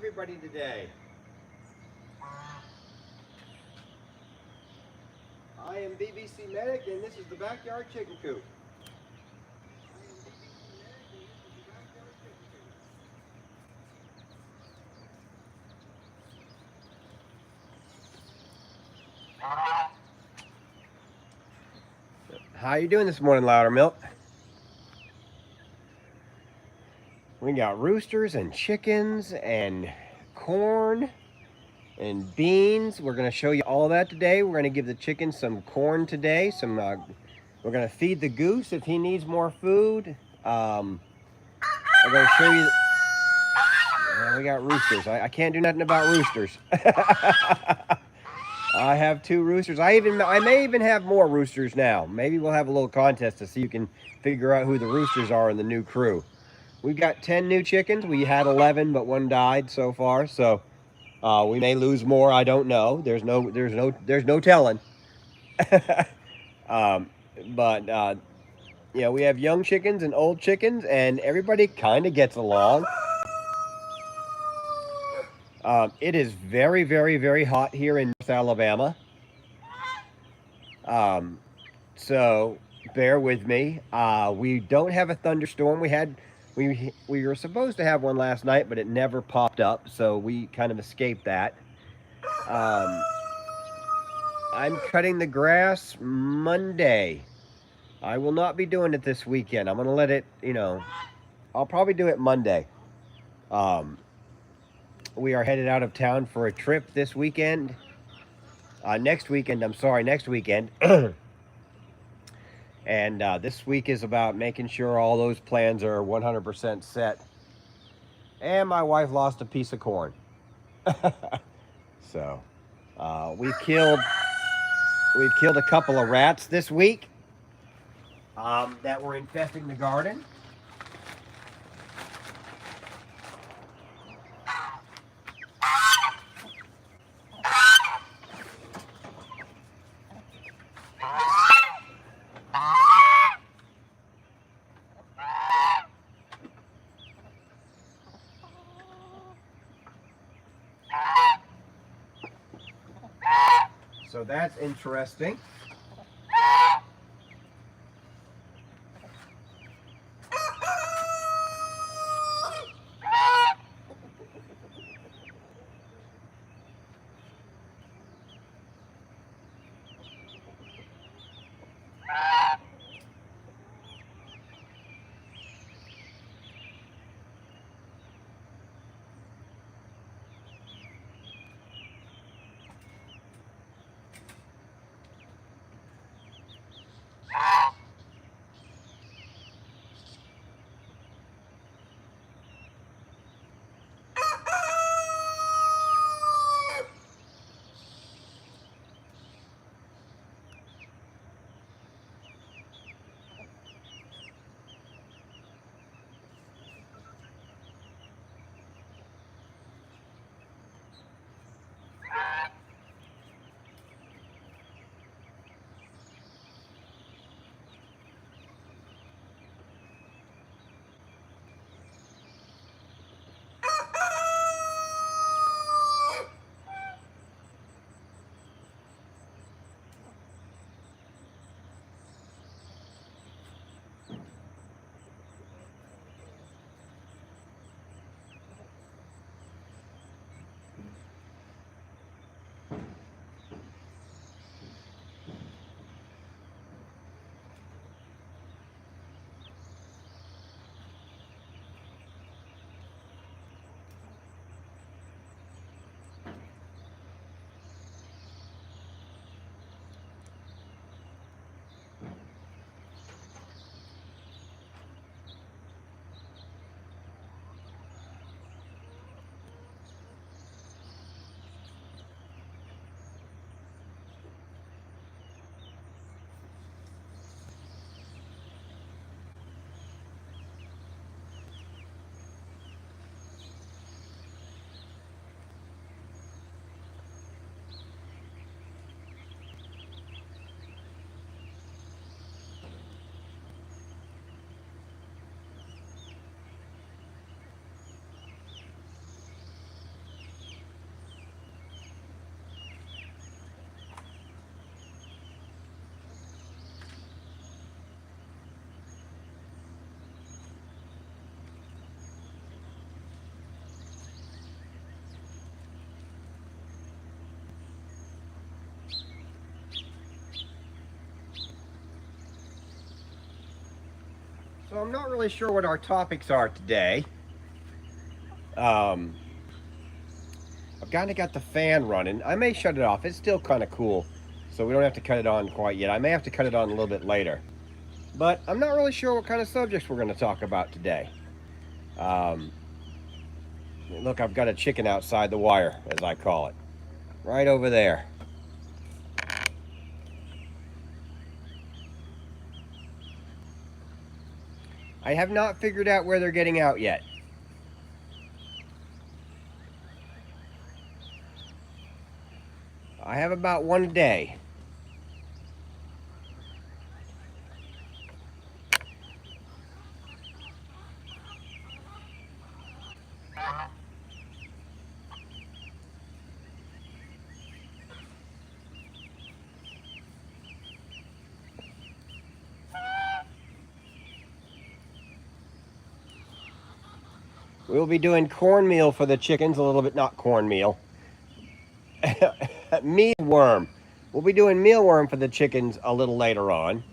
everybody today? I am BBC Medic and this is the Backyard Chicken Coop. How you doing this morning, Loudermilk? We got roosters and chickens and corn and beans. We're going to show you all that today. We're going to give the chickens some corn today. We're going to feed the goose if he needs more food. I'm going to show you. We got roosters. I can't do nothing about roosters. I have 2 roosters. I may even have more roosters now. Maybe we'll have a little contest to see who can figure out who the roosters are in the new crew. We've got 10 new chickens. We had 11, but 1 died so far. So we may lose more. I don't know. There's no telling. But we have young chickens and old chickens, and everybody kind of gets along. It is very, very, very hot here in North Alabama. So bear with me. We don't have a thunderstorm. We were supposed to have one last night, but it never popped up, so we kind of escaped that. I'm cutting the grass Monday. I will not be doing it this weekend. I'm gonna let it, I'll probably do it Monday. We are headed out of town for a trip this weekend. Next weekend. And this week is about making sure all those plans are 100% set. And my wife lost a piece of corn. So we've killed a couple of rats this week that were infesting the garden. So that's interesting. I'm not really sure what our topics are today. Um, I've kind of got the fan running. I may shut it off. It's still kind of cool, so we don't have to cut it on quite yet. I may have to cut it on a little bit later. But I'm not really sure what kind of subjects we're going to talk about today. Um, Look, I've got a chicken outside the wire, as I call it, right over there. I have not figured out where they're getting out yet. I have about one a day. We'll be doing cornmeal for the chickens, a little bit, not cornmeal. Mealworm. We'll be doing mealworm for the chickens a little later on.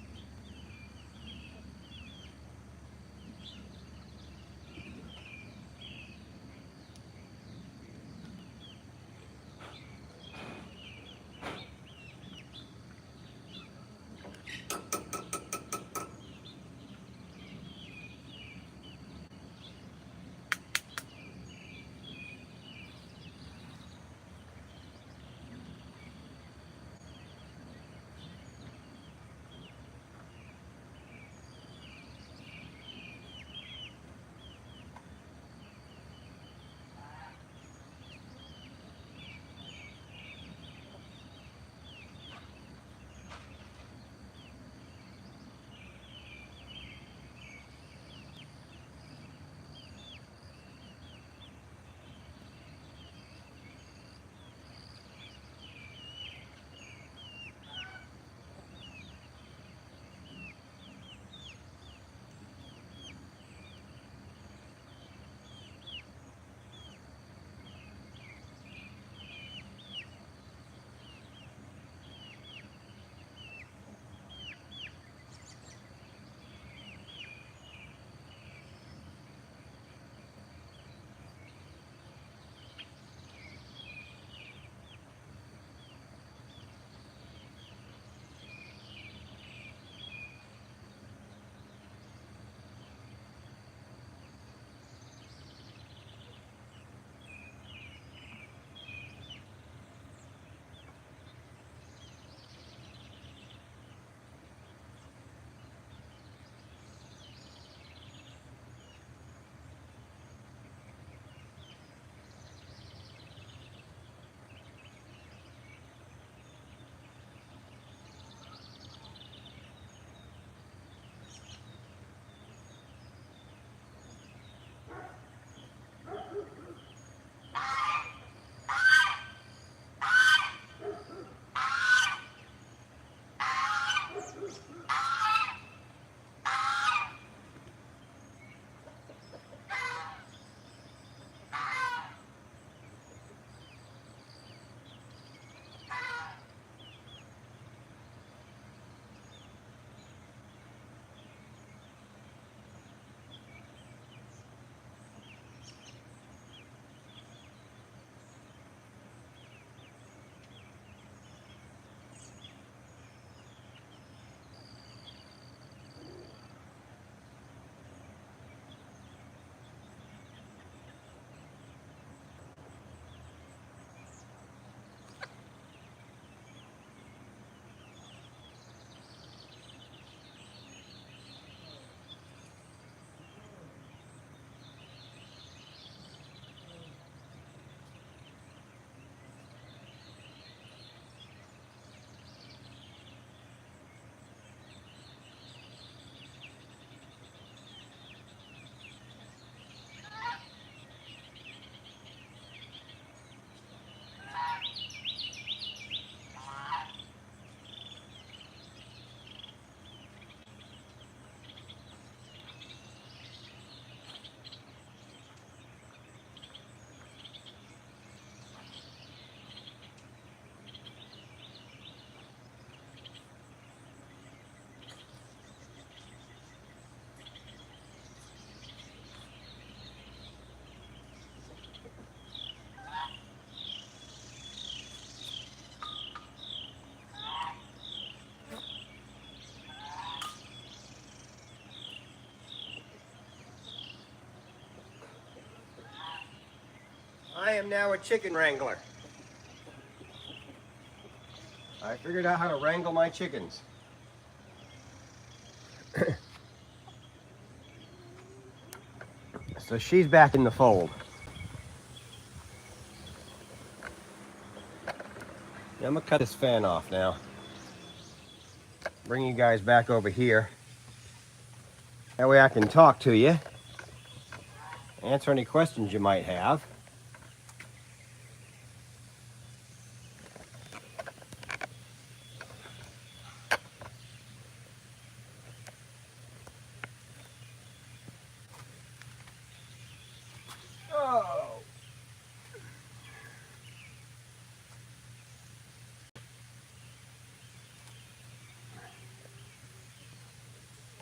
am now a chicken wrangler. I figured out how to wrangle my chickens. So she's back in the fold. Yeah, I'm gonna cut this fan off now. Bring you guys back over here. That way I can talk to you, answer any questions you might have. Oh.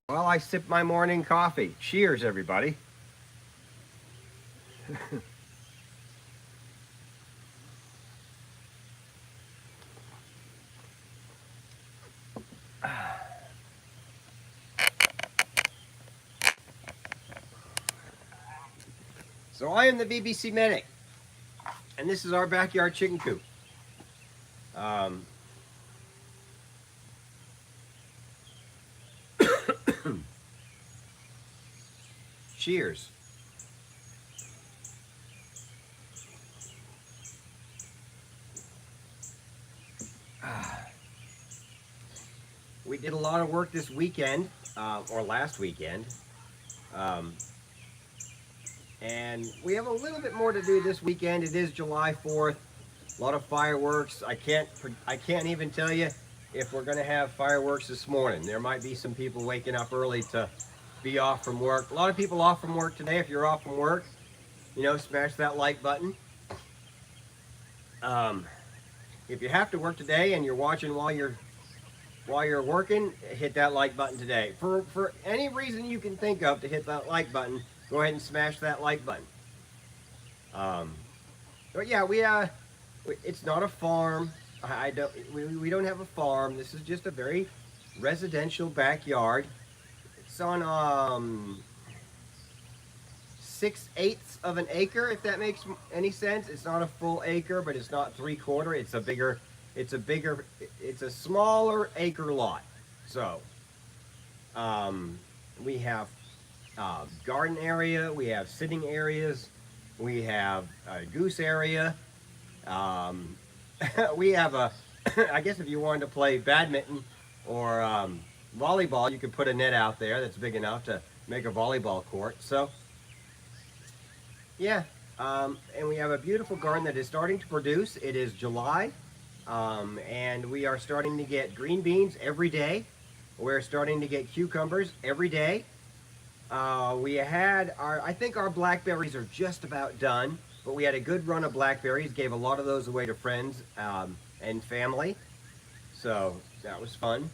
Well, I sip my morning coffee. Cheers, everybody. So I am the BBC medic, and this is our backyard chicken coop. Cheers. We did a lot of work this weekend, or last weekend. And we have a little bit more to do this weekend. It is July 4th. A lot of fireworks. I can't even tell you if we're going to have fireworks this morning. There might be some people waking up early to be off from work. A lot of people off from work today. If you're off from work, you know, smash that like button. If you have to work today and you're watching while you're working, hit that like button today. For any reason you can think of to hit that like button, go ahead and smash that like button. But yeah, it's not a farm. We don't have a farm. This is just a very residential backyard. It's on 6/8 of an acre, if that makes any sense. It's not a full acre, but it's not 3/4. It's a smaller acre lot. So we have garden area, we have sitting areas, we have a goose area, we have a I guess if you wanted to play badminton or volleyball, you could put a net out there that's big enough to make a volleyball court. So yeah, and we have a beautiful garden that is starting to produce. It is July, and we are starting to get green beans every day. We're starting to get cucumbers every day. I think our blackberries are just about done, but we had a good run of blackberries, gave a lot of those away to friends and family, so that was fun.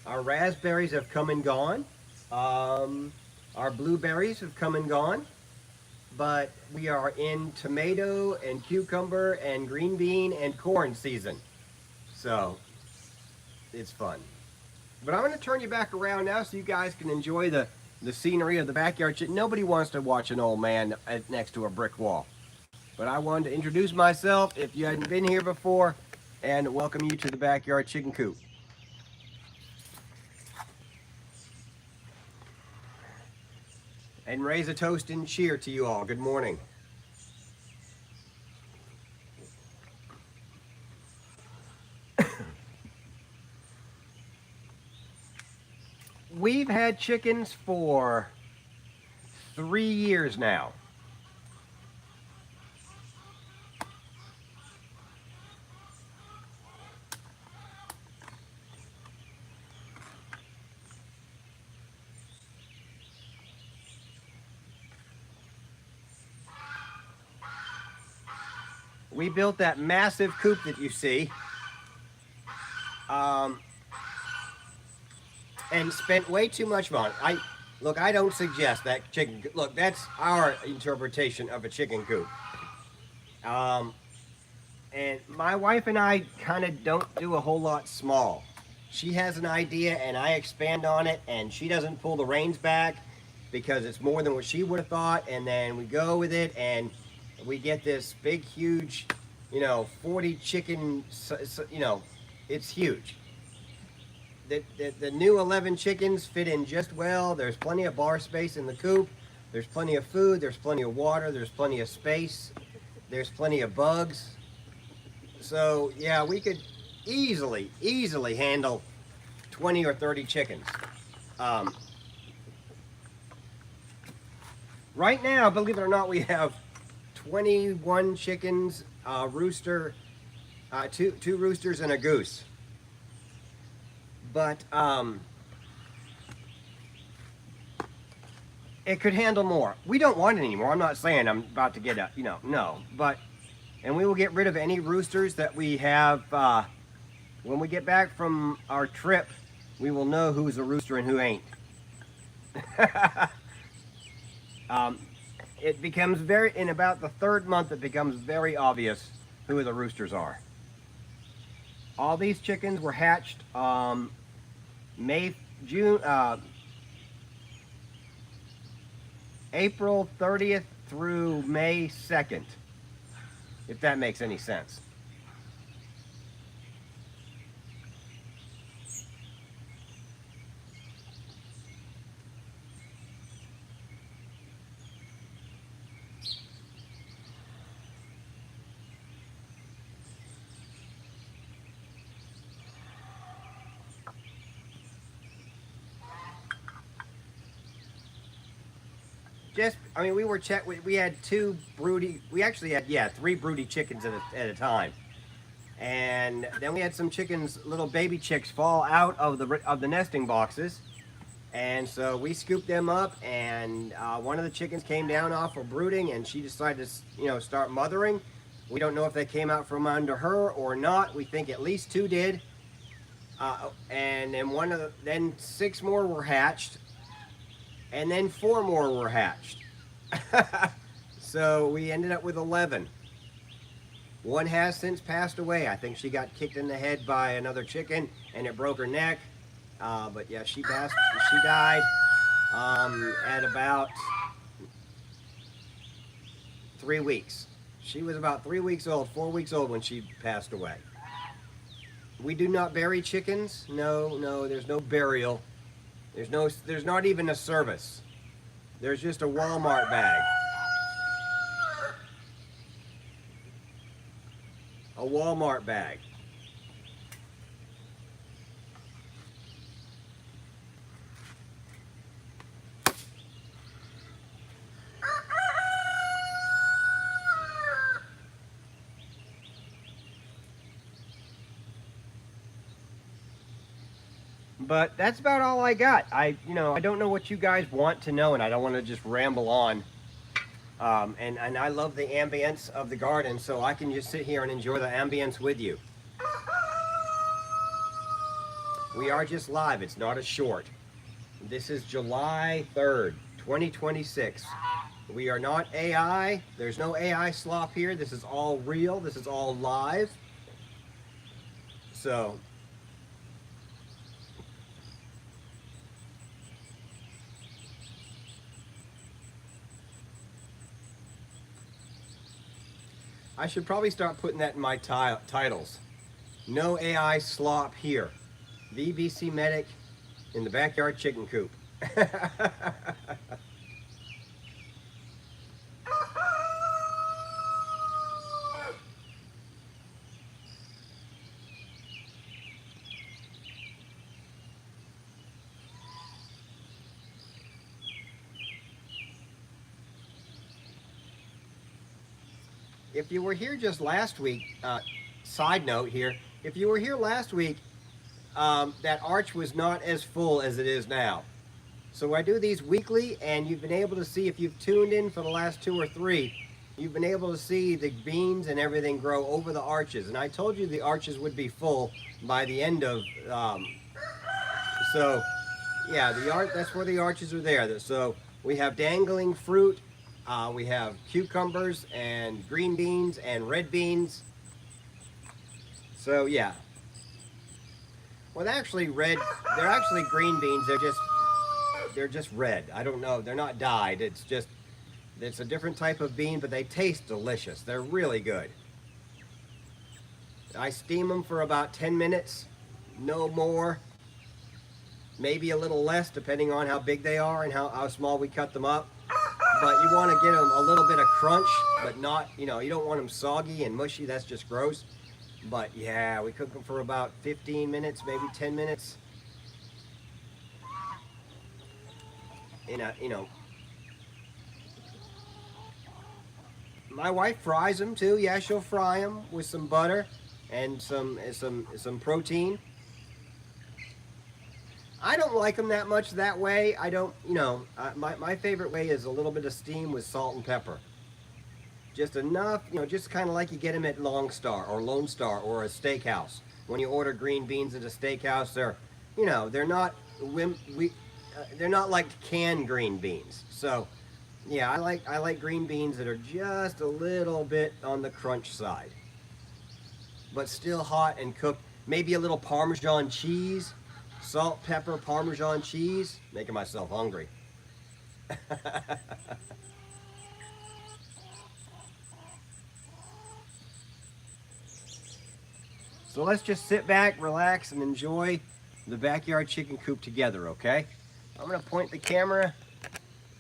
Our raspberries have come and gone. Our blueberries have come and gone, but we are in tomato and cucumber and green bean and corn season, so it's fun. But I'm going to turn you back around now so you guys can enjoy the scenery of the backyard. Nobody wants to watch an old man next to a brick wall. But I wanted to introduce myself if you hadn't been here before and welcome you to the backyard chicken coop. And raise a toast and cheer to you all. Good morning. We've had chickens for 3 years now. We built that massive coop that you see. And spent way too much money. I don't suggest that chicken. Look, that's our interpretation of a chicken coop. And my wife and I kind of don't do a whole lot small. She has an idea and I expand on it, and she doesn't pull the reins back because it's more than what she would have thought, and then we go with it, and we get this big, huge, 40 chicken, it's huge. The new 11 chickens fit in just well. There's plenty of bar space in the coop. There's plenty of food. There's plenty of water. There's plenty of space. There's plenty of bugs. So yeah, we could easily handle 20 or 30 chickens. Right now, believe it or not, we have 21 chickens, rooster, two roosters and a goose. But it could handle more. We don't want it anymore. I'm not saying I'm about to get a, no. But, and we will get rid of any roosters that we have. When we get back from our trip, we will know who's a rooster and who ain't. It becomes in about the third month, it becomes very obvious who the roosters are. All these chickens were hatched April 30th through May 2nd, if that makes any sense. We had two broody, we actually had, 3 broody chickens at a time. And then we had some chickens, little baby chicks fall out of the nesting boxes. And so we scooped them up, and one of the chickens came down off of brooding, and she decided to, start mothering. We don't know if they came out from under her or not. We think at least 2 did. And then then 6 more were hatched. And then 4 more were hatched. So we ended up with 11. One has since passed away. I think she got kicked in the head by another chicken and it broke her neck. But yeah, she died at about 3 weeks. She was about 3 weeks old, 4 weeks old when she passed away. We do not bury chickens. No, there's no burial. There's not even a service. There's just a Walmart bag. A Walmart bag. But that's about all I got. I don't know what you guys want to know, and I don't want to just ramble on. And I love the ambience of the garden, so I can just sit here and enjoy the ambience with you. We are just live. It's not a short. This is July 3rd, 2026. We are not AI. There's no AI slop here. This is all real. This is all live. So I should probably start putting that in my titles. No AI slop here. VBC Medic in the backyard chicken coop. If you were here just last week, side note here, if you were here last week, that arch was not as full as it is now. So I do these weekly, and you've been able to see, if you've tuned in for the last 2 or 3, you've been able to see the beans and everything grow over the arches. And I told you the arches would be full by the end of, so yeah, that's where the arches are there. So we have dangling fruit. We have cucumbers and green beans and red beans. So yeah. Well, they're actually red. They're actually green beans. They're just red. I don't know. They're not dyed. It's just It's a different type of bean, but they taste delicious. They're really good. I steam them for about 10 minutes, no more, maybe a little less depending on how big they are and how small we cut them up. But you want to get them a little bit of crunch, but not, you don't want them soggy and mushy. That's just gross. But yeah, we cook them for about 15 minutes, maybe 10 minutes. In a, my wife fries them too. Yeah, she'll fry them with some butter and some protein. I don't like them that much that way. I don't, my favorite way is a little bit of steam with salt and pepper. Just enough, just kind of like you get them at Long Star or Lone Star or a steakhouse. When you order green beans at a steakhouse, they're not they're not like canned green beans. So, yeah, I like green beans that are just a little bit on the crunch side, but still hot and cooked. Maybe a little Parmesan cheese, salt, pepper, Parmesan cheese. Making myself hungry. So let's just sit back, relax, and enjoy the backyard chicken coop together, okay? I'm gonna point the camera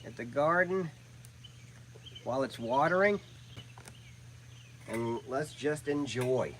at the garden while it's watering, and let's just enjoy.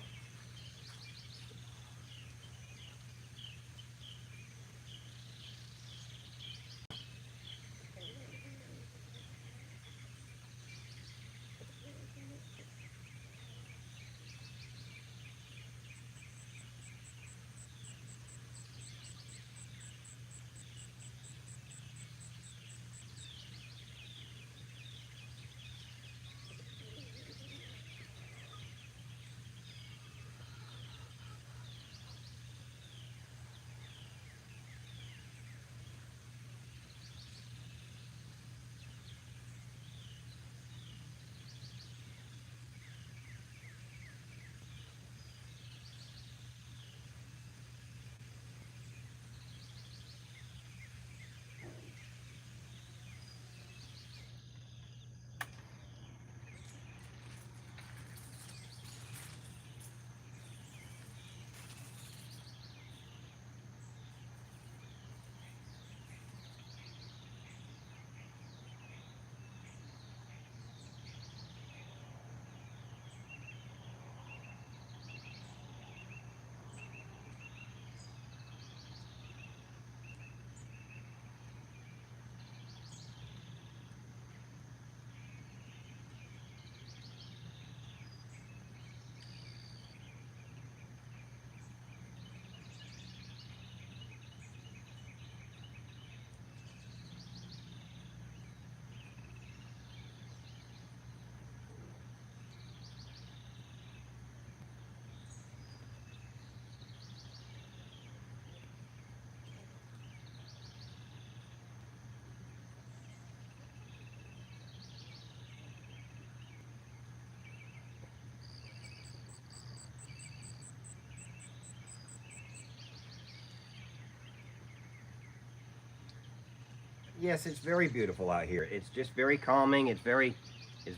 Yes, it's very beautiful out here. It's just very calming. It's very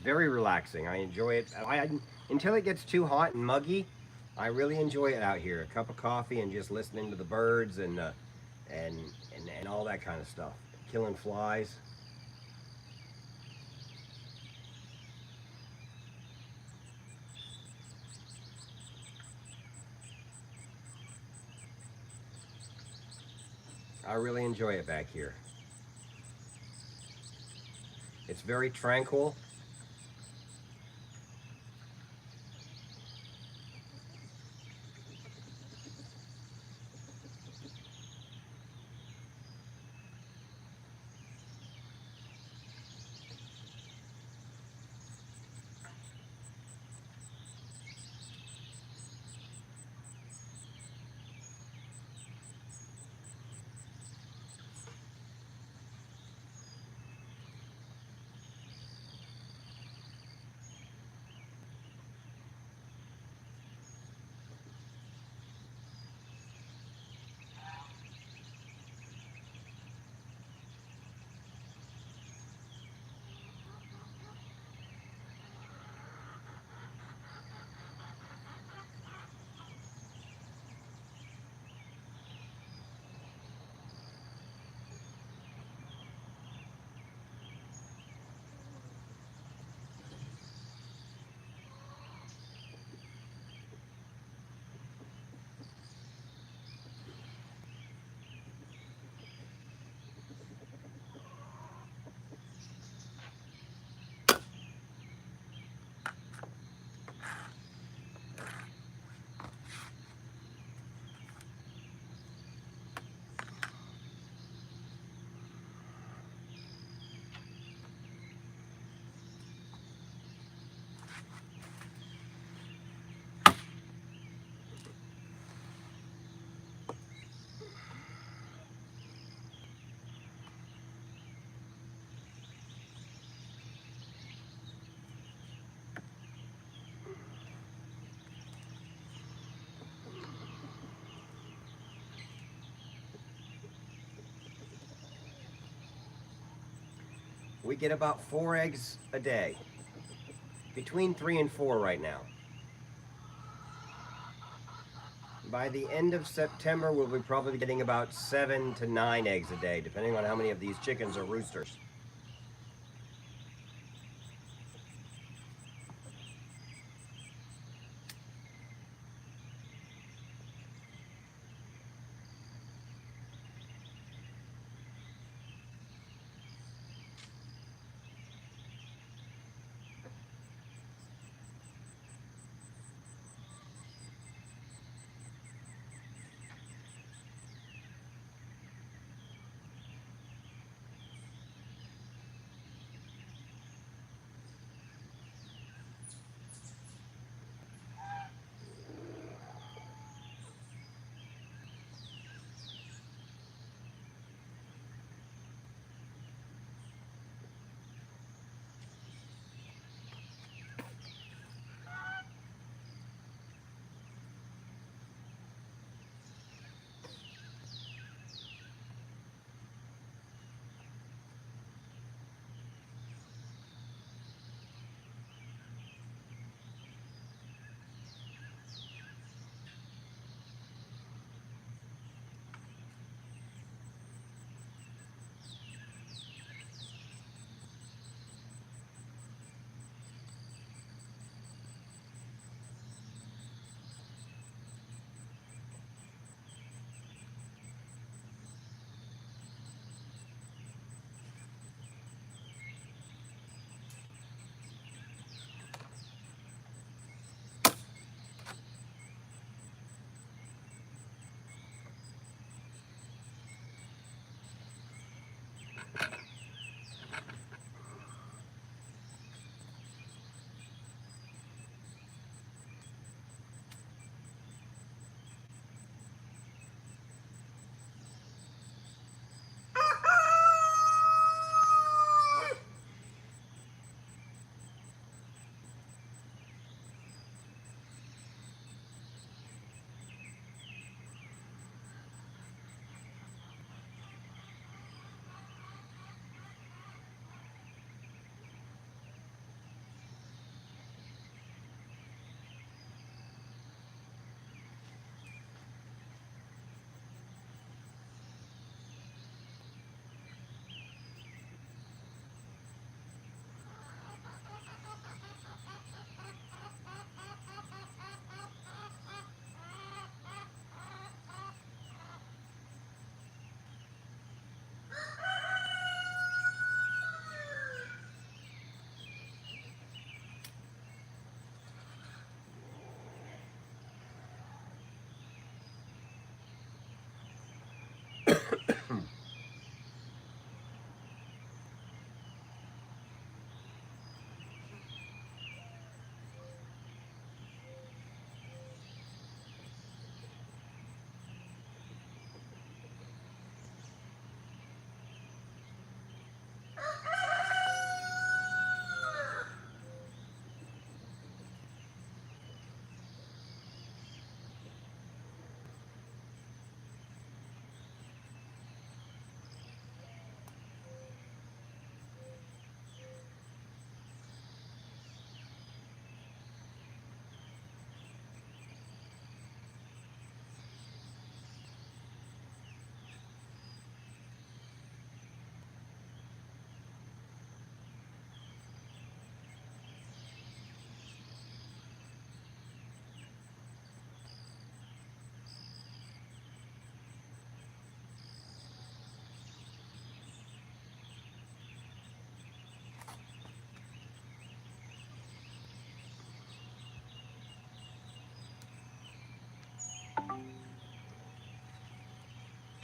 relaxing. I enjoy it. Until it gets too hot and muggy, I really enjoy it out here. A cup of coffee and just listening to the birds and and all that kind of stuff. Killing flies. I really enjoy it back here. It's very tranquil. We get about 4 eggs a day. Between 3 and 4 right now. By the end of September, we'll be probably getting about 7 to 9 eggs a day, depending on how many of these chickens are roosters.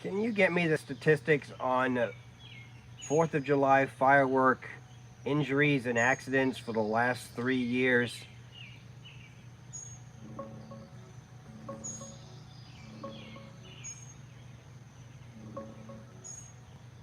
Can you get me the statistics on 4th of July firework injuries and accidents for the last 3 years?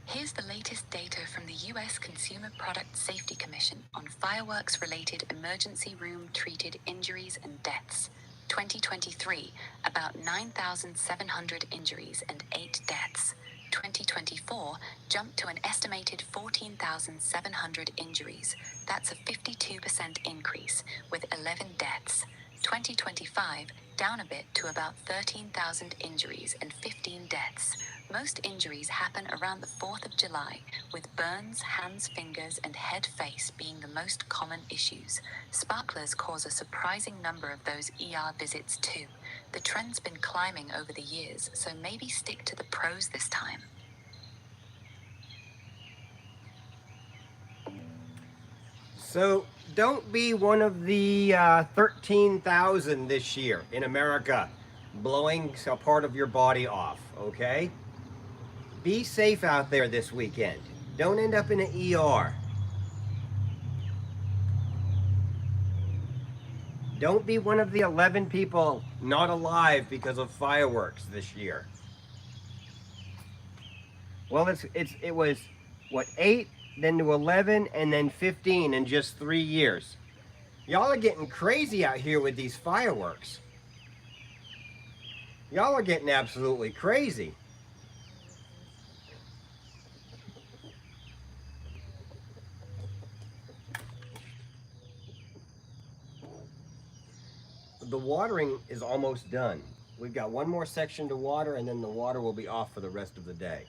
Here's the latest data from the U.S. Consumer Product Safety Commission on fireworks-related emergency room-treated injuries and deaths. 2023, about 9,700 injuries and 8 deaths. 2024 jumped to an estimated 14,700 injuries. That's a 52% increase, with 11 deaths. 2025 down a bit to about 13,000 injuries and 15 deaths. Most injuries happen around the 4th of July, with burns, hands, fingers, and head face being the most common issues. Sparklers cause a surprising number of those ER visits too. The trend's been climbing over the years, so maybe stick to the pros this time. So don't be one of the 13,000 this year in America blowing a part of your body off, okay? Be safe out there this weekend. Don't end up in an ER. Don't be one of the 11 people not alive because of fireworks this year. Well, it was what, 8, then to 11, and then 15 in just 3 years. Y'all are getting crazy out here with these fireworks. Y'all are getting absolutely crazy. The watering is almost done. We've got one more section to water, and then the water will be off for the rest of the day.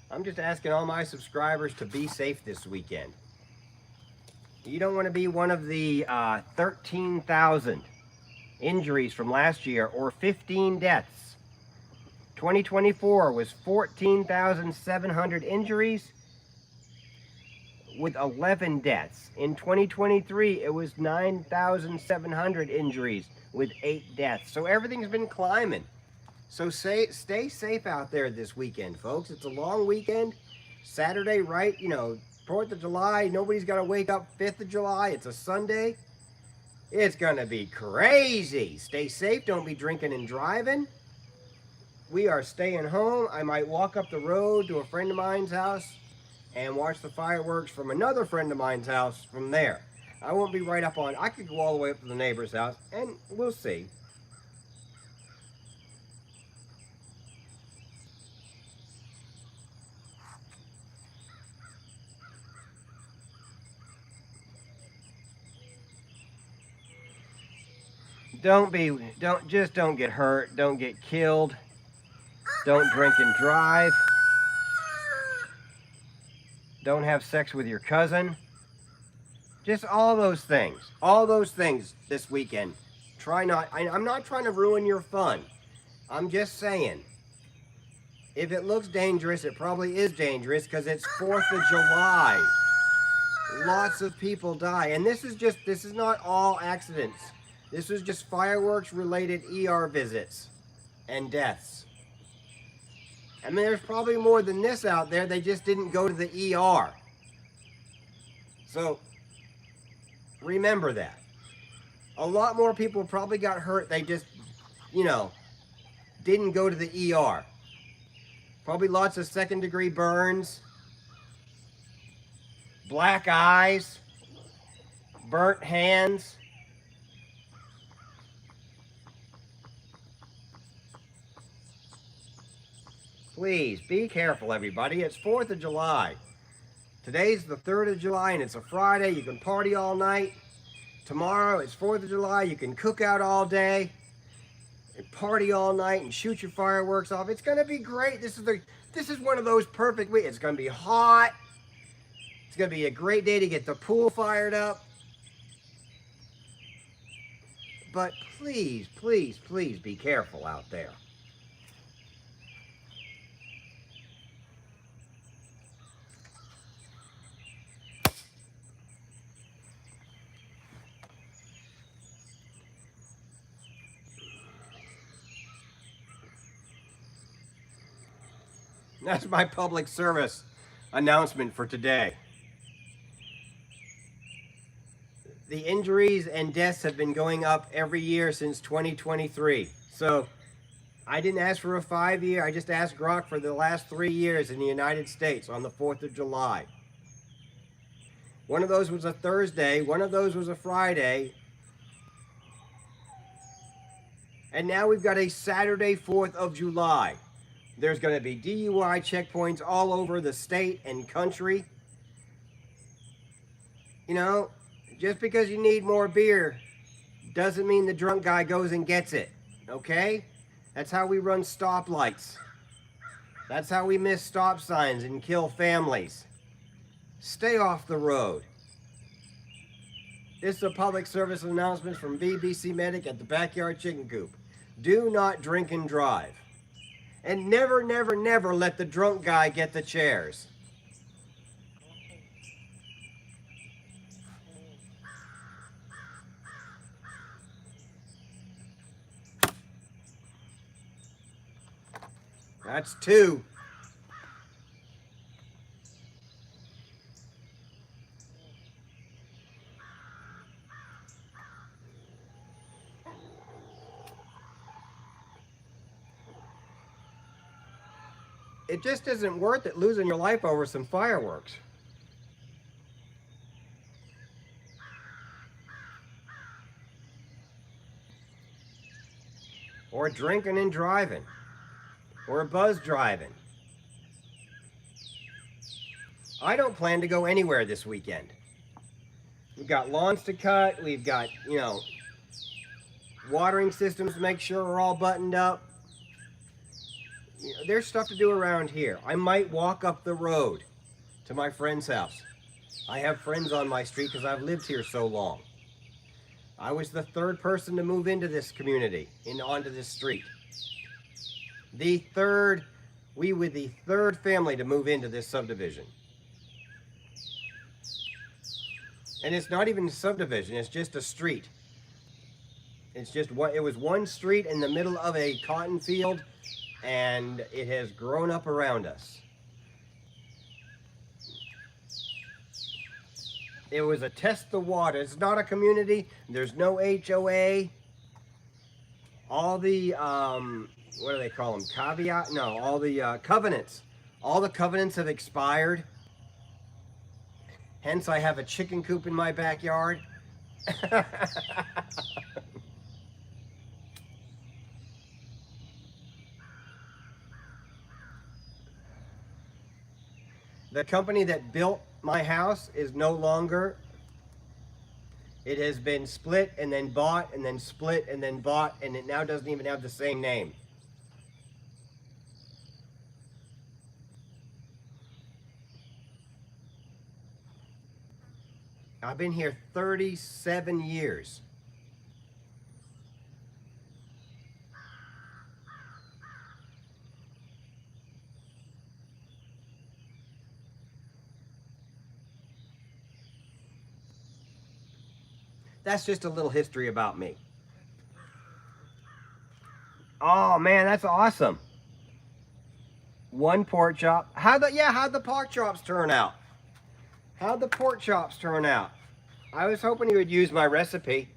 I'm just asking all my subscribers to be safe this weekend. You don't want to be one of the 13,000 injuries from last year or 15 deaths. 2024 was 14,700 injuries with 11 deaths. In 2023, it was 9,700 injuries with 8 deaths. So everything's been climbing. So stay safe out there this weekend, folks. It's a long weekend. Saturday, right? 4th of July. Nobody's got to wake up 5th of July. It's a Sunday. It's going to be crazy. Stay safe. Don't be drinking and driving. We are staying home. I might walk up the road to a friend of mine's house and watch the fireworks from another friend of mine's house from there. I won't be right up on. I could go all the way up to the neighbor's house, and we'll see. Don't get hurt. Don't get killed. Don't drink and drive. Don't have sex with your cousin. Just all those things. All those things this weekend. I'm not trying to ruin your fun. I'm just saying, if it looks dangerous, it probably is dangerous because it's 4th of July. Lots of people die. And this is not all accidents. This was just fireworks related ER visits and deaths. I mean, there's probably more than this out there. They just didn't go to the ER. So remember that. A lot more people probably got hurt. They just, didn't go to the ER. Probably lots of second-degree burns, black eyes, burnt hands. Please, be careful, everybody. It's 4th of July. Today's the 3rd of July, and it's a Friday. You can party all night. Tomorrow, it's 4th of July. You can cook out all day and party all night and shoot your fireworks off. It's going to be great. This is one of those perfect weeks. It's going to be hot. It's going to be a great day to get the pool fired up. But please, please, please be careful out there. That's my public service announcement for today. The injuries and deaths have been going up every year since 2023. So I didn't ask for a 5-year. I just asked Grok for the last 3 years in the United States on the 4th of July. One of those was a Thursday, one of those was a Friday, and now we've got a Saturday, 4th of July. There's going to be DUI checkpoints all over the state and country. You know, just because you need more beer doesn't mean the drunk guy goes and gets it, okay? That's how we run stoplights. That's how we miss stop signs and kill families. Stay off the road. This is a public service announcement from BBC Medic at the Backyard Chicken Coop. Do not drink and drive. And never, never, never let the drunk guy get the chairs. That's 2. It just isn't worth it losing your life over some fireworks. Or drinking and driving. Or buzz driving. I don't plan to go anywhere this weekend. We've got lawns to cut. We've got, watering systems to make sure we're all buttoned up. There's stuff to do around here. I might walk up the road to my friend's house. I have friends on my street because I've lived here so long. I was the 3rd person to move into this community, onto this street. We were the 3rd family to move into this subdivision. And it's not even a subdivision, it's just a street. It was one street in the middle of a cotton field, and it has grown up around us. It was a test the water. It's not a community. There's no HOA. All the, what do they call them? Caveat? No, all the covenants. All the covenants have expired. Hence, I have a chicken coop in my backyard. The company that built my house is no longer. It has been split and then bought and then split and then bought, and it now doesn't even have the same name. I've been here 37 years. That's just a little history about me. Oh man, that's awesome. One pork chop. How'd the pork chops turn out? How'd the pork chops turn out? I was hoping you would use my recipe.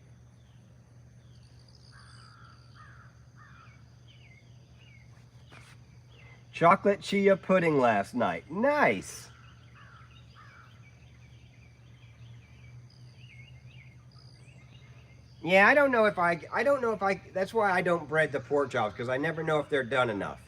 Chocolate chia pudding last night. Nice. Yeah, I don't know if that's why I don't bread the pork chops, because I never know if they're done enough.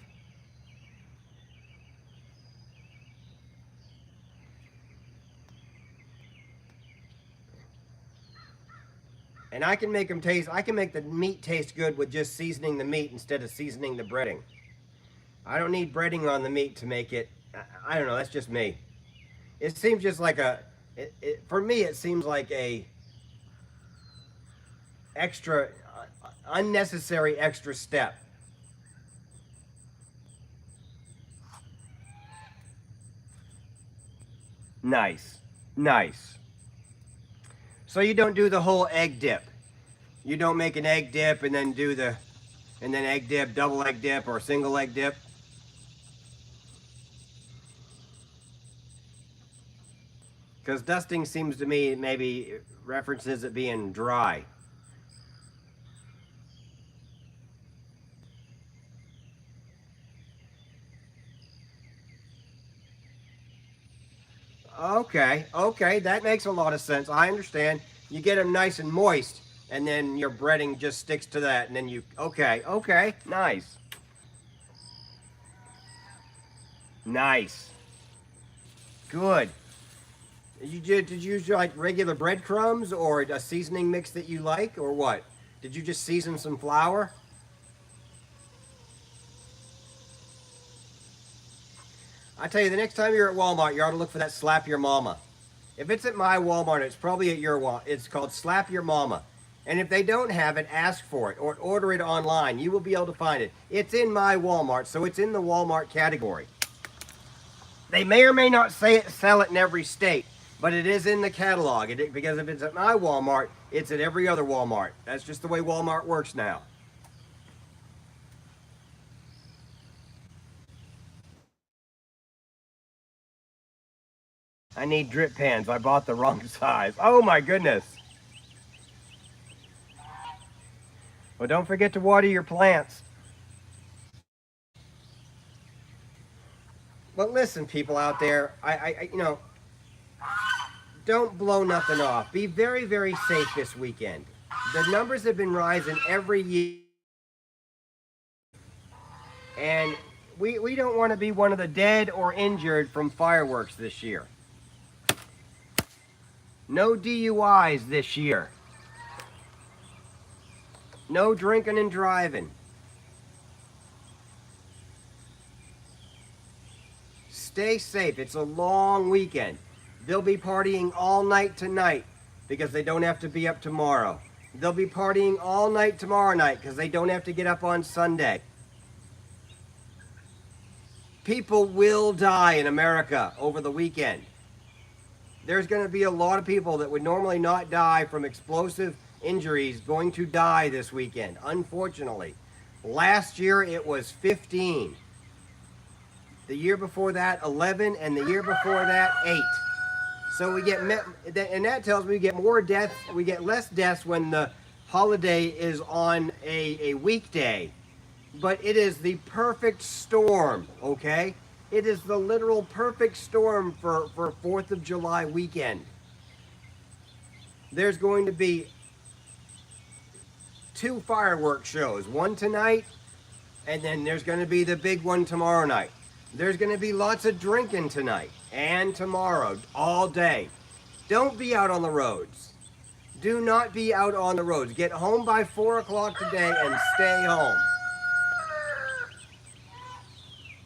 And I can make the meat taste good with just seasoning the meat instead of seasoning the breading. I don't need breading on the meat to make it, I don't know, that's just me. It seems just like for me it seems like a extra, unnecessary extra step. Nice, nice. So you don't do the whole egg dip. You don't make an egg dip and then egg dip, double egg dip, or single egg dip. Because dusting seems to me maybe references it being dry. Okay, okay, that makes a lot of sense. I understand. You get them nice and moist, and then your breading just sticks to that, and then you. Okay, okay, nice, nice, good. Did you use like regular breadcrumbs or a seasoning mix that you like, or what? Did you just season some flour? I tell you, the next time you're at Walmart, you ought to look for that Slap Your Mama. If it's at my Walmart, it's probably at your Walmart. It's called Slap Your Mama. And if they don't have it, ask for it or order it online. You will be able to find it. It's in my Walmart, so it's in the Walmart category. They may or may not sell it in every state, but it is in the catalog. Because if it's at my Walmart, it's at every other Walmart. That's just the way Walmart works now. I need drip pans. I bought the wrong size. Oh my goodness. Well, don't forget to water your plants. But listen, people out there, don't blow nothing off. Be very, very safe this weekend. The numbers have been rising every year, and we don't want to be one of the dead or injured from fireworks this year. No DUIs this year. No drinking and driving. Stay safe. It's a long weekend. They'll be partying all night tonight because they don't have to be up tomorrow. They'll be partying all night tomorrow night because they don't have to get up on Sunday. People will die in America over the weekend. There's going to be a lot of people that would normally not die from explosive injuries going to die this weekend, unfortunately. Last year it was 15. The year before that, 11, and the year before that, 8. So we get, and that tells me we get more deaths, we get less deaths when the holiday is on a weekday. But it is the perfect storm, okay? It is the literal perfect storm for 4th of July weekend. There's going to be 2 fireworks shows, one tonight, and then there's going to be the big one tomorrow night. There's going to be lots of drinking tonight and tomorrow, all day. Don't be out on the roads. Do not be out on the roads. Get home by 4 o'clock today and stay home.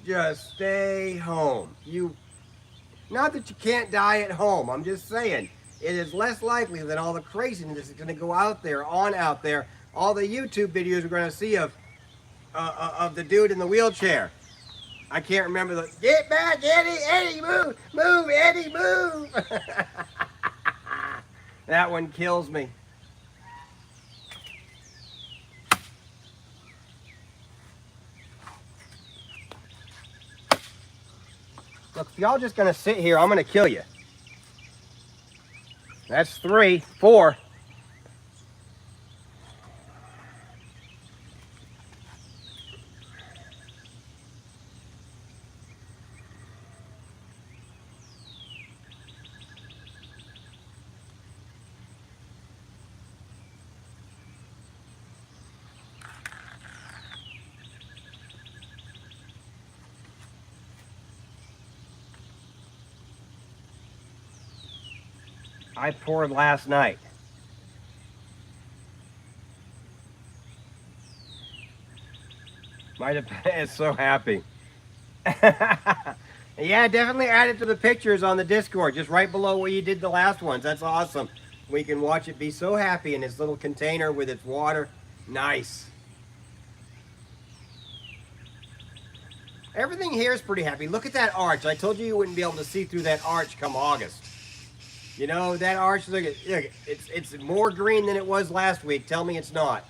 Just stay home. Not that you can't die at home. I'm just saying it is less likely that all the craziness is going to go out there, all the YouTube videos we're going to see of the dude in the wheelchair. I can't remember the get back, Eddie, move, Eddie, move. That one kills me. Look, if y'all just gonna sit here, I'm gonna kill you. That's 3, 4. I poured last night. Might have been so happy. Yeah, definitely add it to the pictures on the Discord, just right below where you did the last ones. That's awesome. We can watch it be so happy in its little container with its water. Nice. Everything here is pretty happy. Look at that arch. I told you wouldn't be able to see through that arch come August. You know, that arch, look, it's more green than it was last week. Tell me it's not.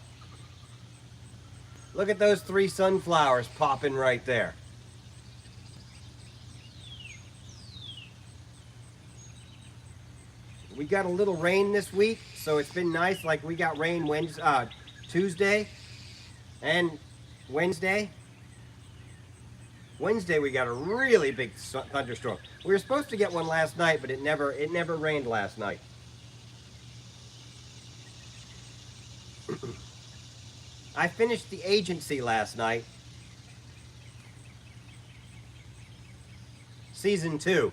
Look at those 3 sunflowers popping right there. We got a little rain this week, so it's been nice. Like we got rain Tuesday and Wednesday. Wednesday we got a really big thunderstorm. We were supposed to get one last night, but it never rained last night. I finished The Agency last night. Season 2.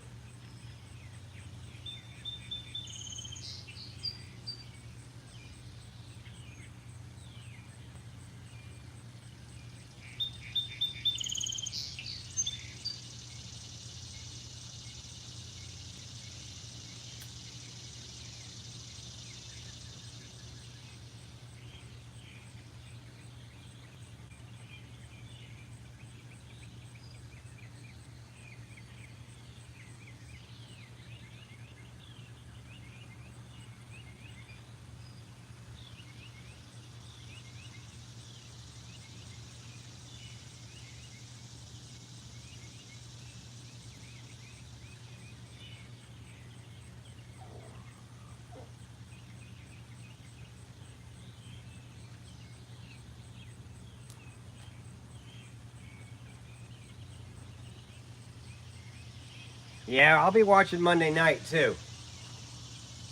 Yeah, I'll be watching Monday night too.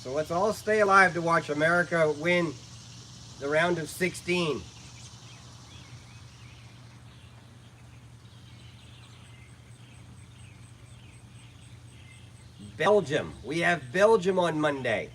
So let's all stay alive to watch America win the round of 16. Belgium. We have Belgium on Monday.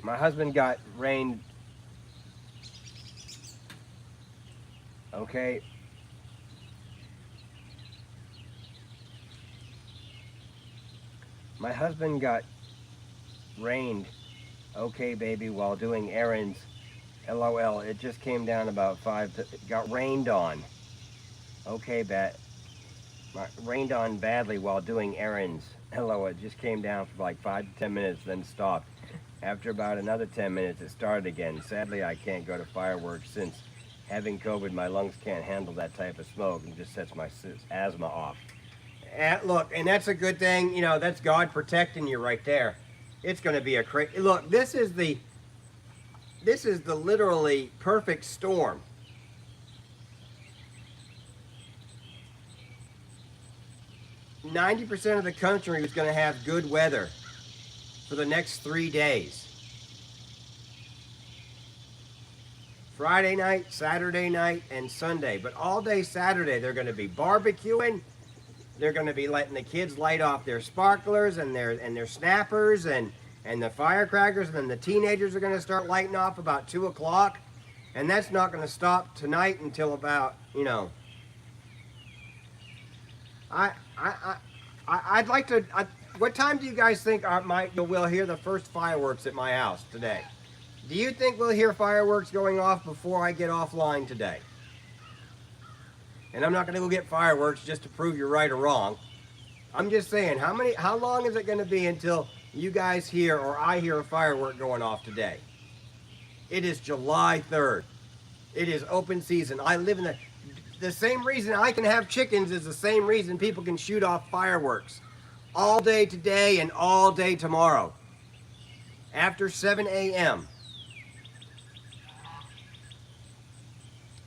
My husband got rained. Okay. My husband got rained. Okay, baby, while doing errands. LOL. It just came down about 5. Got rained on. Okay, rained on badly while doing errands. LOL. It just came down for like 5 to 10 minutes, then stopped. After about another 10 minutes, it started again. Sadly, I can't go to fireworks since having COVID, my lungs can't handle that type of smoke and just sets my asthma off. Look, and that's a good thing. You know, that's God protecting you right there. It's going to be a crazy. Look, this is the literally perfect storm. %90 of the country is going to have good weather for the next 3 days. Friday night, Saturday night, and Sunday. But all day Saturday, they're going to be barbecuing. They're going to be letting the kids light off their sparklers and their snappers and the firecrackers. And then the teenagers are going to start lighting off about 2 o'clock. And that's not going to stop tonight until about, you know. I'd like to. What time do you guys think we'll hear the first fireworks at my house today? Do you think we'll hear fireworks going off before I get offline today? And I'm not going to go get fireworks just to prove you're right or wrong. I'm just saying, how long is it going to be until you guys hear or I hear a firework going off today? It is July 3rd. It is open season. I live in the same reason I can have chickens is the same reason people can shoot off fireworks. All day today and all day tomorrow. After 7 a.m.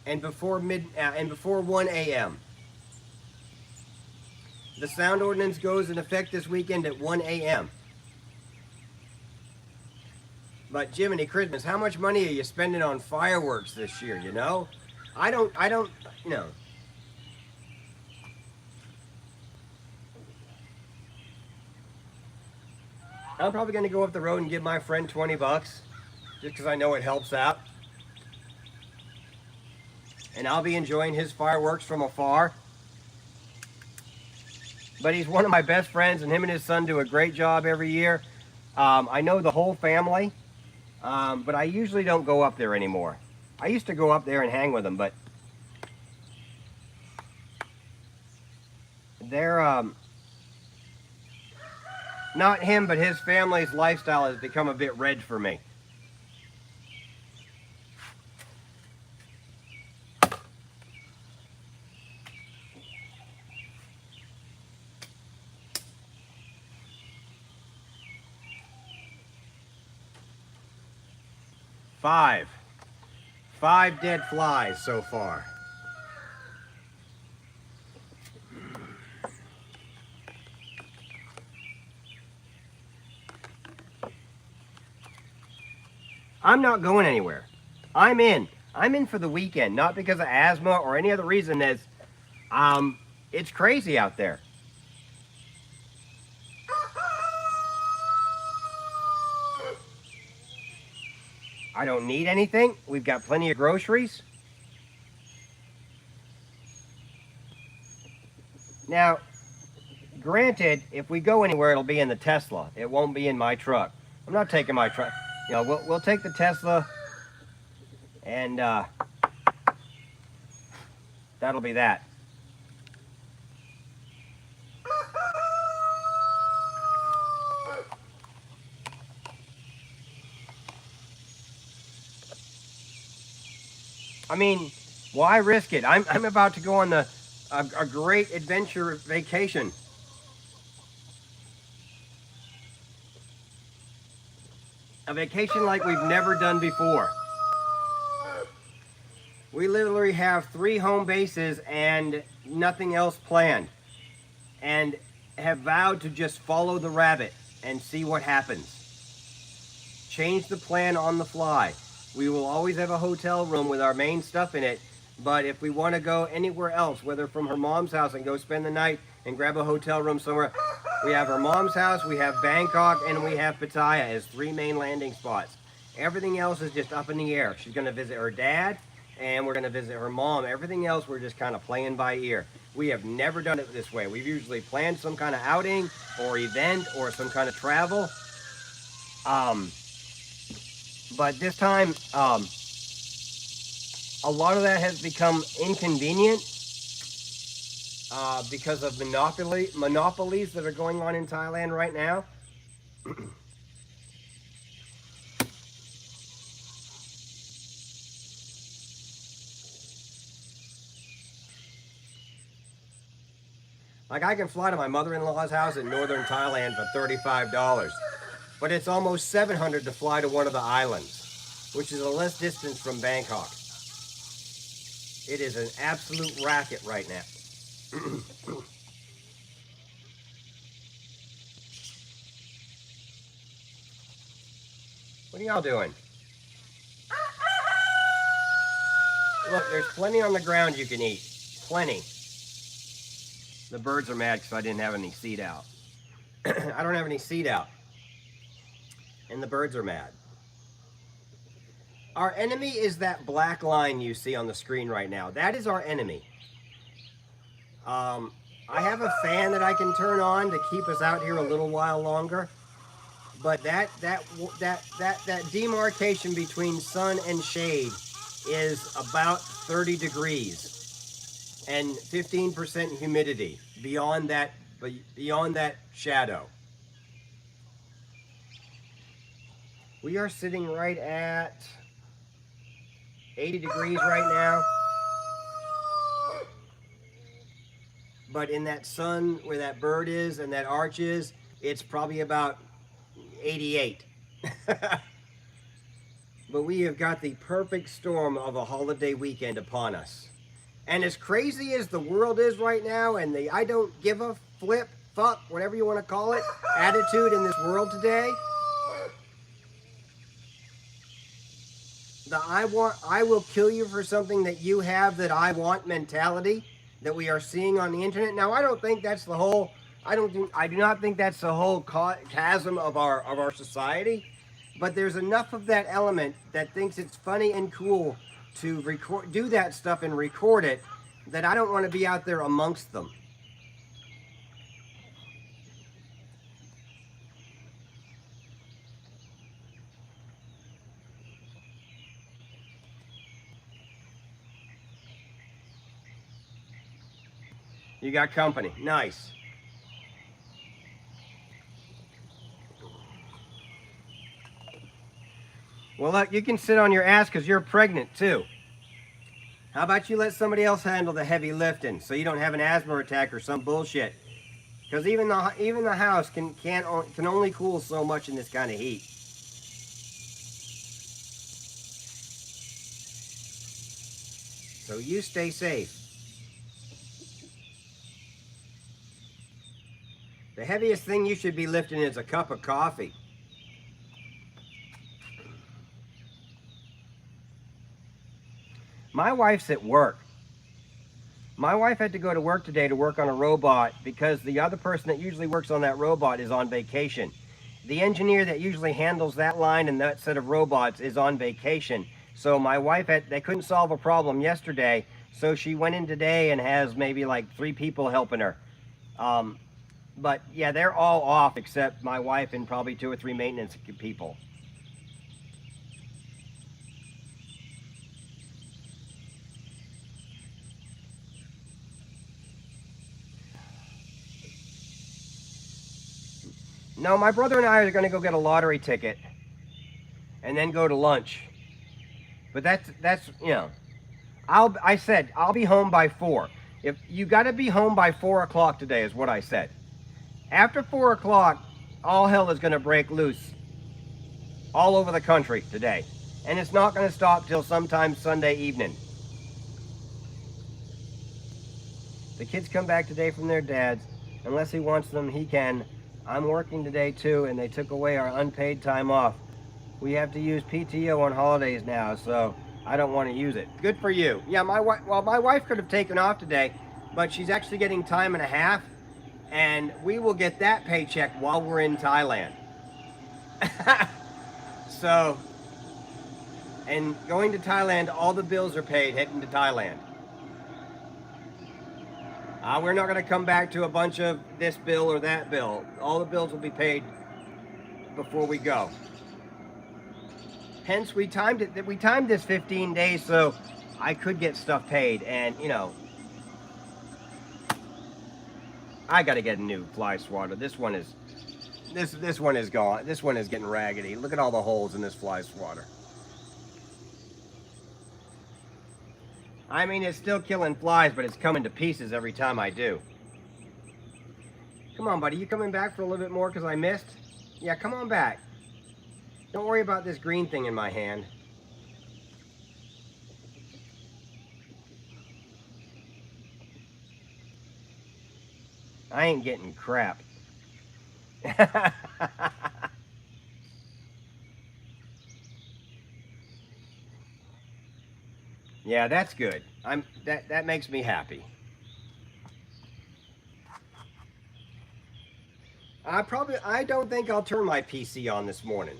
and before 1 a.m. The sound ordinance goes in effect this weekend at 1 a.m. But Jiminy Christmas, how much money are you spending on fireworks this year, you know? I don't, you know. I'm probably going to go up the road and give my friend 20 bucks just because I know it helps out. And I'll be enjoying his fireworks from afar. But he's one of my best friends, and him and his son do a great job every year. I know the whole family, but I usually don't go up there anymore. I used to go up there and hang with them, but they're Not him, but his family's lifestyle has become a bit red for me. Five dead flies so far. I'm not going anywhere. I'm in. I'm in for the weekend, not because of asthma or any other reason. It's crazy out there. I don't need anything. We've got plenty of groceries. Now, granted, if we go anywhere, it'll be in the Tesla. It won't be in my truck. I'm not taking my truck. You know, we'll take the Tesla, and that'll be that. I mean, why risk it? I'm about to go on a great adventure vacation. A vacation like we've never done before. We literally have 3 home bases and nothing else planned. And have vowed to just follow the rabbit and see what happens. Change the plan on the fly. We will always have a hotel room with our main stuff in it, but if we want to go anywhere else, whether from her mom's house and go spend the night and grab a hotel room somewhere, we have her mom's house, we have Bangkok, and we have Pattaya as 3 main landing spots. Everything else is just up in the air. She's going to visit her dad, and we're going to visit her mom. Everything else we're just kind of playing by ear. We have never done it this way. We've usually planned some kind of outing or event or some kind of travel. But this time, a lot of that has become inconvenient because of monopolies that are going on in Thailand right now. Like, I can fly to my mother-in-law's house in northern Thailand for $35, but it's almost $700 to fly to one of the islands, which is a less distance from Bangkok. It is an absolute racket right now. What are y'all doing? Look, there's plenty on the ground you can eat. Plenty. The birds are mad because I didn't have any seed out. I don't have any seed out. And the birds are mad. Our enemy is that black line you see on the screen right now. That is our enemy. I have a fan that I can turn on to keep us out here a little while longer. But that demarcation between sun and shade is about 30 degrees and 15% humidity beyond that shadow. We are sitting right at 80 degrees right now. But in that sun where that bird is and that arch is, it's probably about 88. But we have got the perfect storm of a holiday weekend upon us. And as crazy as the world is right now, and the I don't give a flip, fuck, whatever you want to call it, attitude in this world today, the I will kill you for something that you have that I want mentality that we are seeing on the internet. Now, I don't think that's the whole, I do not think that's the whole chasm of our society, but there's enough of that element that thinks it's funny and cool to do that stuff and record it, that I don't want to be out there amongst them. You got company. Nice. Well, look, you can sit on your ass because you're pregnant too. How about you let somebody else handle the heavy lifting so you don't have an asthma attack or some bullshit? Because even the house can only cool so much in this kind of heat. So you stay safe. The heaviest thing you should be lifting is a cup of coffee. My wife's at work. My wife had to go to work today to work on a robot because the other person that usually works on that robot is on vacation. The engineer that usually handles that line and that set of robots is on vacation. So my wife they couldn't solve a problem yesterday, so she went in today and has maybe like 3 people helping her. But yeah, they're all off except my wife and probably 2 or 3 maintenance people. No, my brother and I are going to go get a lottery ticket and then go to lunch. But that's I said I'll be home by 4. If you got to be home by 4 o'clock today is what I said. After 4 o'clock, all hell is going to break loose all over the country today, and it's not going to stop till sometime Sunday evening. The kids come back today from their dads. Unless he wants them, he can. I'm working today too, and they took away our unpaid time off. We have to use PTO on holidays now, so I don't want to use it. Good for you. Yeah, my wife could have taken off today, but she's actually getting time and a half, and we will get that paycheck while we're in Thailand. So, and going to Thailand, all the bills are paid heading to Thailand. We're not going to come back to a bunch of this bill or that bill. All the bills will be paid before we go. Hence, we timed this 15 days so I could get stuff paid, and I got to get a new fly swatter. This one is gone. This one is getting raggedy. Look at all the holes in this fly swatter. I mean, it's still killing flies, but it's coming to pieces every time I do. Come on, buddy. You coming back for a little bit more because I missed? Yeah, come on back. Don't worry about this green thing in my hand. I ain't getting crap. Yeah, that's good. That makes me happy. I don't think I'll turn my PC on this morning.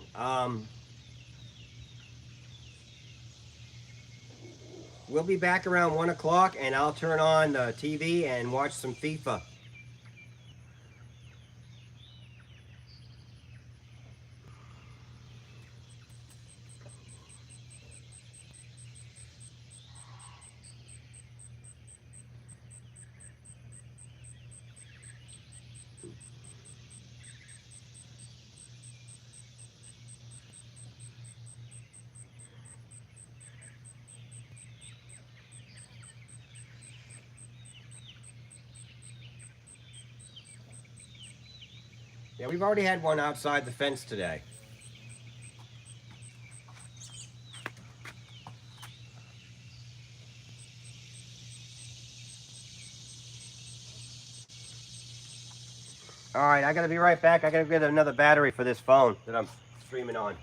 We'll be back around 1 o'clock, and I'll turn on the TV and watch some FIFA. Yeah, we've already had one outside the fence today. All right, I gotta be right back. I gotta get another battery for this phone that I'm streaming on.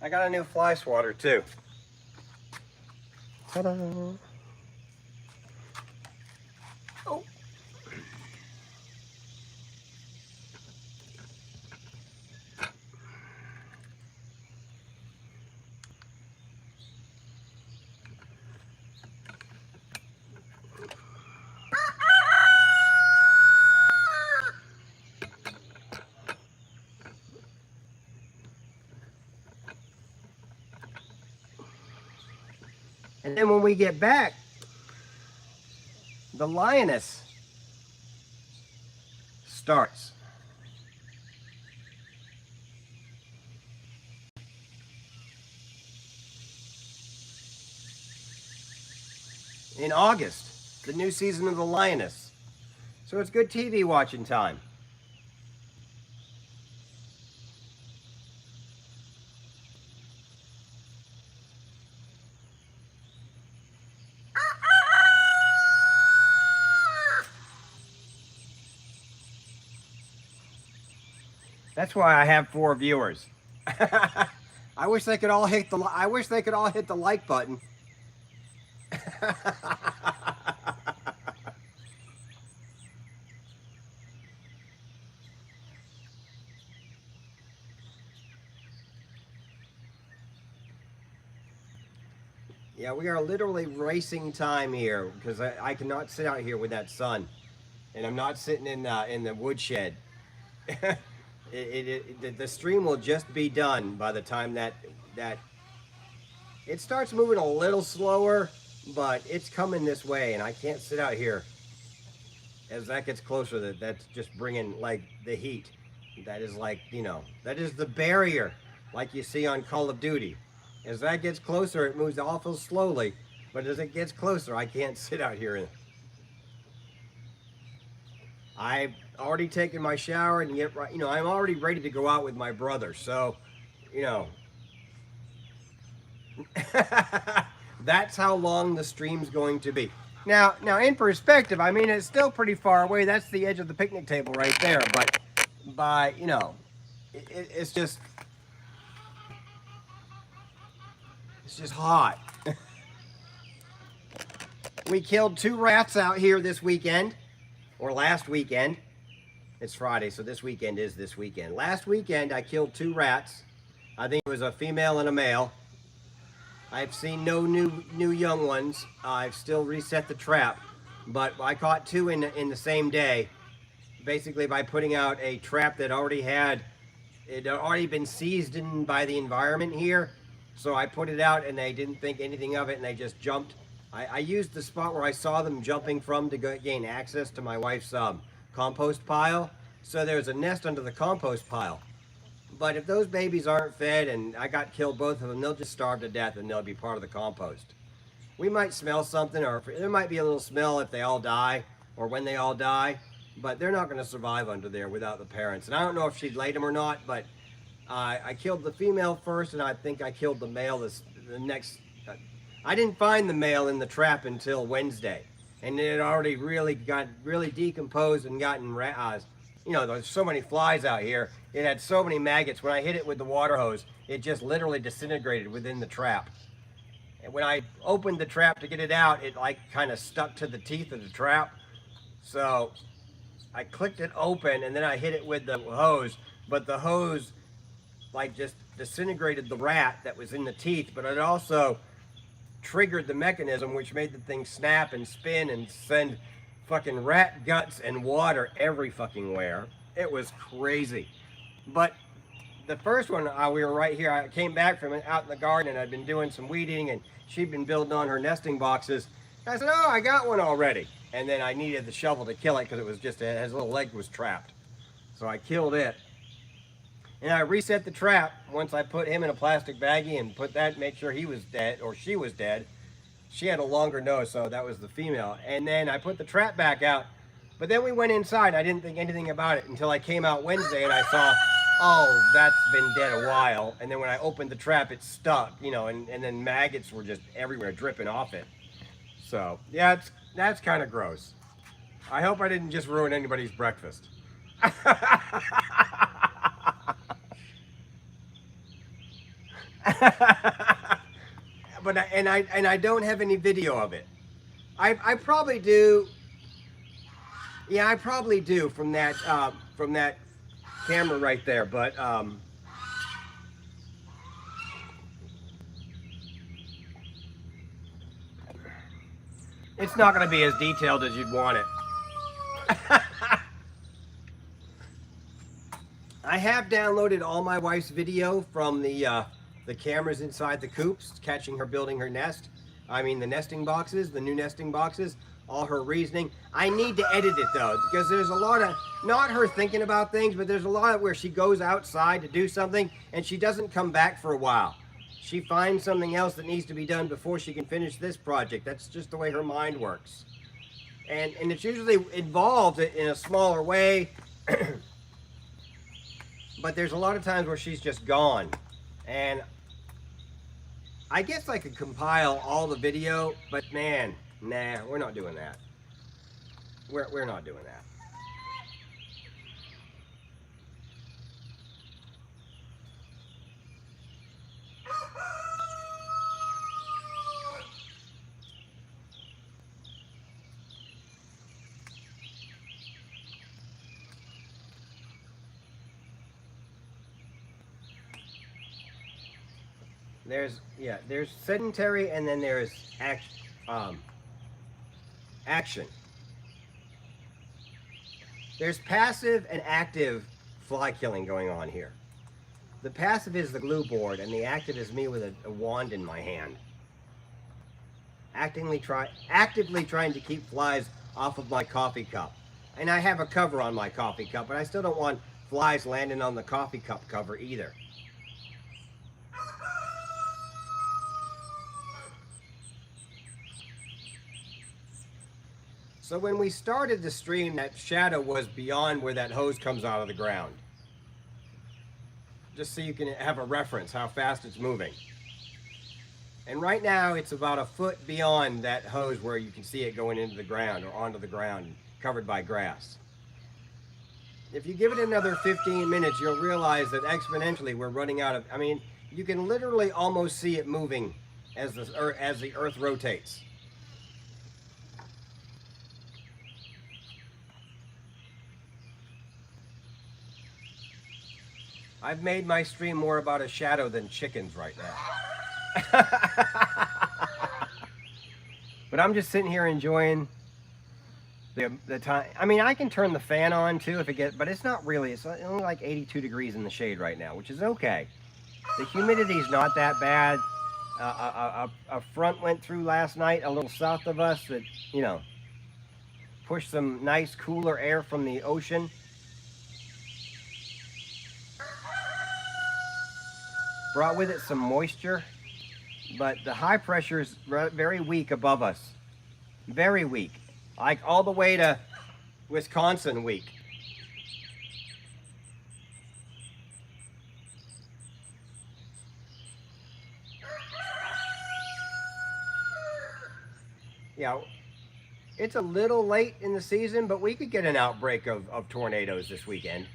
I got a new fly swatter too. Ta-da! Oh. And then when we get back, the lioness starts. In August, the new season of the lioness. So it's good TV watching time. That's why I have 4 viewers. I wish they could all hit the like button. Yeah, we are literally racing time here because I cannot sit out here with that sun, and I'm not sitting in the woodshed. The stream will just be done by the time that it starts moving a little slower, but it's coming this way, and I can't sit out here. As that gets closer, that's just bringing like the heat. That is like, that is the barrier, like you see on Call of Duty. As that gets closer, it moves awful slowly, but as it gets closer, I can't sit out here. I've already taken my shower and get right, I'm already ready to go out with my brother. So, that's how long the stream's going to be. Now, in perspective, I mean, it's still pretty far away. That's the edge of the picnic table right there. But it's just hot. We killed 2 rats out here this weekend, or last weekend. It's Friday, so this weekend is this weekend. Last weekend, I killed 2 rats. I think it was a female and a male. I've seen no new young ones. I've still reset the trap, but I caught 2 in the same day, basically by putting out a trap that already had been seized in by the environment here. So I put it out and they didn't think anything of it and they just jumped. I used the spot where I saw them jumping from to gain access to my wife's compost pile. So there's a nest under the compost pile. But if those babies aren't fed and I got killed both of them, they'll just starve to death and they'll be part of the compost. We might smell something, or there might be a little smell if they all die or when they all die, but they're not going to survive under there without the parents. And I don't know if she'd laid them or not, but I killed the female first and I think I killed the male the next. I didn't find the male in the trap until Wednesday, and it had already really decomposed and gotten there's so many flies out here. It had so many maggots. When I hit it with the water hose, it just literally disintegrated within the trap. And when I opened the trap to get it out, it like kind of stuck to the teeth of the trap. So I clicked it open and then I hit it with the hose, but the hose like just disintegrated the rat that was in the teeth, but it also triggered the mechanism which made the thing snap and spin and send fucking rat guts and water every fucking where. It was crazy. But the first one, we were right here. I came back from out in the garden and I'd been doing some weed eating and she'd been building on her nesting boxes. I said, oh, I got one already. And then I needed the shovel to kill it because it was just, his little leg was trapped. So I killed it. And I reset the trap once I put him in a plastic baggie and make sure he was dead or she was dead. She had a longer nose, so that was the female. And then I put the trap back out. But then we went inside. I didn't think anything about it until I came out Wednesday and I saw, oh, that's been dead a while. And then when I opened the trap, it stuck, and then maggots were just everywhere dripping off it. So, yeah, that's kind of gross. I hope I didn't just ruin anybody's breakfast. But I don't have any video of it. I probably do. Yeah, I probably do from that camera right there. But it's not going to be as detailed as you'd want it. I have downloaded all my wife's video from the cameras inside the coops, catching her building her nest. I mean the nesting boxes, the new nesting boxes, all her reasoning. I need to edit it though, because there's a lot of, not her thinking about things, but there's a lot of where she goes outside to do something and she doesn't come back for a while. She finds something else that needs to be done before she can finish this project. That's just the way her mind works. And it's usually involved in a smaller way. But there's a lot of times where she's just gone. And I guess I could compile all the video, but man, nah, we're not doing that. We're not doing that. There's sedentary and then there's action. There's passive and active fly killing going on here. The passive is the glue board and the active is me with a wand in my hand. Actively trying to keep flies off of my coffee cup. And I have a cover on my coffee cup, but I still don't want flies landing on the coffee cup cover either. So when we started the stream, that shadow was beyond where that hose comes out of the ground. Just so you can have a reference how fast it's moving. And right now it's about a foot beyond that hose where you can see it going into the ground or onto the ground, covered by grass. If you give it another 15 minutes, you'll realize that exponentially we're running out of, I mean, you can literally almost see it moving as the earth rotates. I've made my stream more about a shadow than chickens right now. But I'm just sitting here enjoying the time. I mean, I can turn the fan on too if it gets, but it's not really. It's only like 82 degrees in the shade right now, which is okay. The humidity's not that bad. A front went through last night a little south of us that, you know, pushed some nice cooler air from the ocean. Brought with it some moisture, but the high pressure is very weak above us. Very weak. Like all the way to Wisconsin weak. Yeah, it's a little late in the season, but we could get an outbreak of tornadoes this weekend.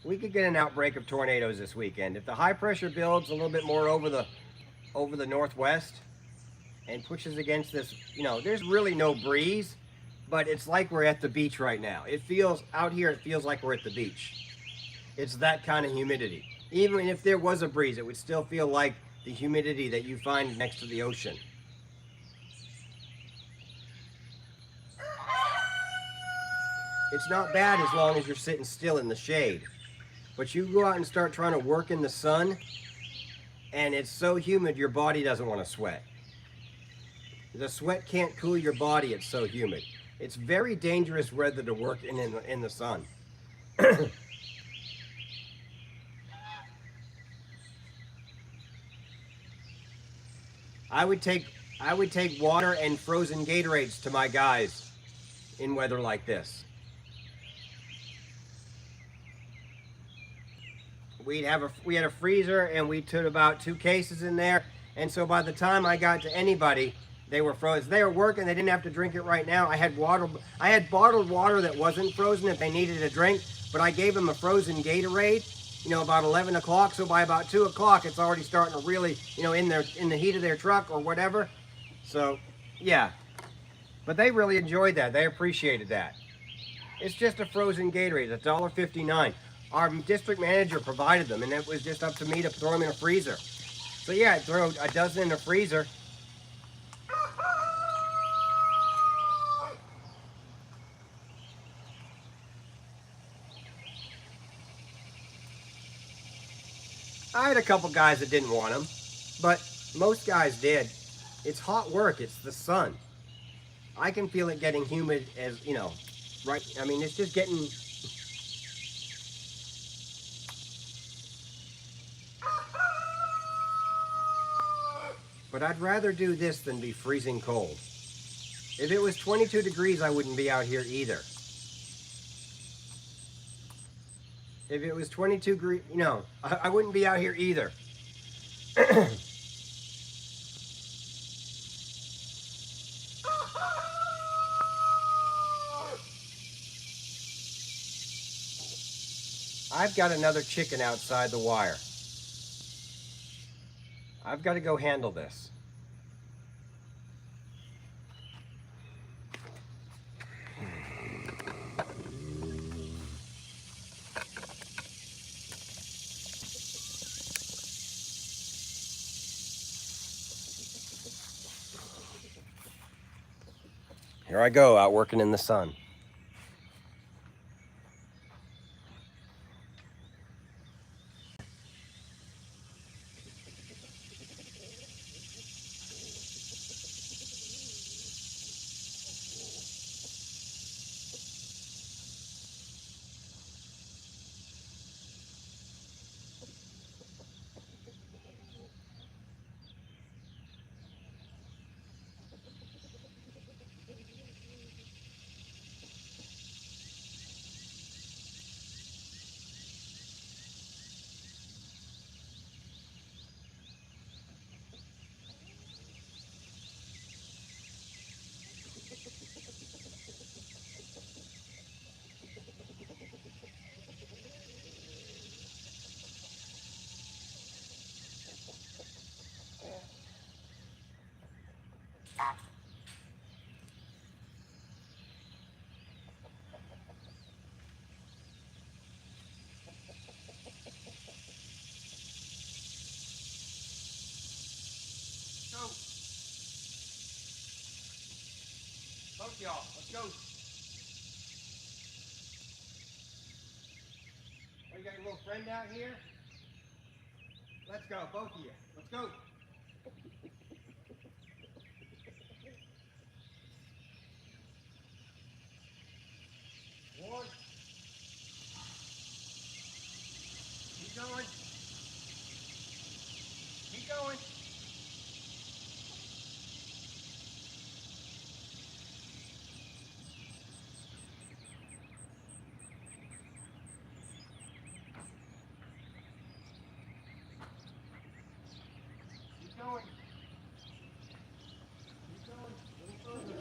We could get an outbreak of tornadoes this weekend. If the high pressure builds a little bit more over the northwest and pushes against this, you know, there's really no breeze, but it's like we're at the beach right now. It feels, out here, it feels like we're at the beach. It's that kind of humidity. Even if there was a breeze, it would still feel like the humidity that you find next to the ocean. It's not bad as long as you're sitting still in the shade. But you go out and start trying to work in the sun, and it's so humid your body doesn't want to sweat. The sweat can't cool your body, it's so humid. It's very dangerous weather to work in the sun. I would take water and frozen Gatorades to my guys in weather like this. We had a freezer and we took about 2 cases in there, and so by the time I got to anybody, they were frozen. They were working, they didn't have to drink it right now. I had bottled water that wasn't frozen if they needed a drink, but I gave them a frozen Gatorade, about 11 o'clock. So by about 2 o'clock, it's already starting to really, in the heat of their truck or whatever. So, yeah. But they really enjoyed that. They appreciated that. It's just a frozen Gatorade. It's $1.59. Our district manager provided them, and it was just up to me to throw them in a freezer. So yeah, I throw a dozen in the freezer. I had a couple guys that didn't want them, but most guys did. It's hot work. It's the sun. I can feel it getting humid as, right? I mean, it's just getting... But I'd rather do this than be freezing cold. If it was 22 degrees, I wouldn't be out here either. If it was 22 degrees, I wouldn't be out here either. I've got another chicken outside the wire. I've got to go handle this. Here I go, out working in the sun. Go. Both y'all, let's go. Oh, you got your little friend out here? Let's go, both of you. Let's go. One. Keep going. Keep going. Keep going. Keep going. A little further.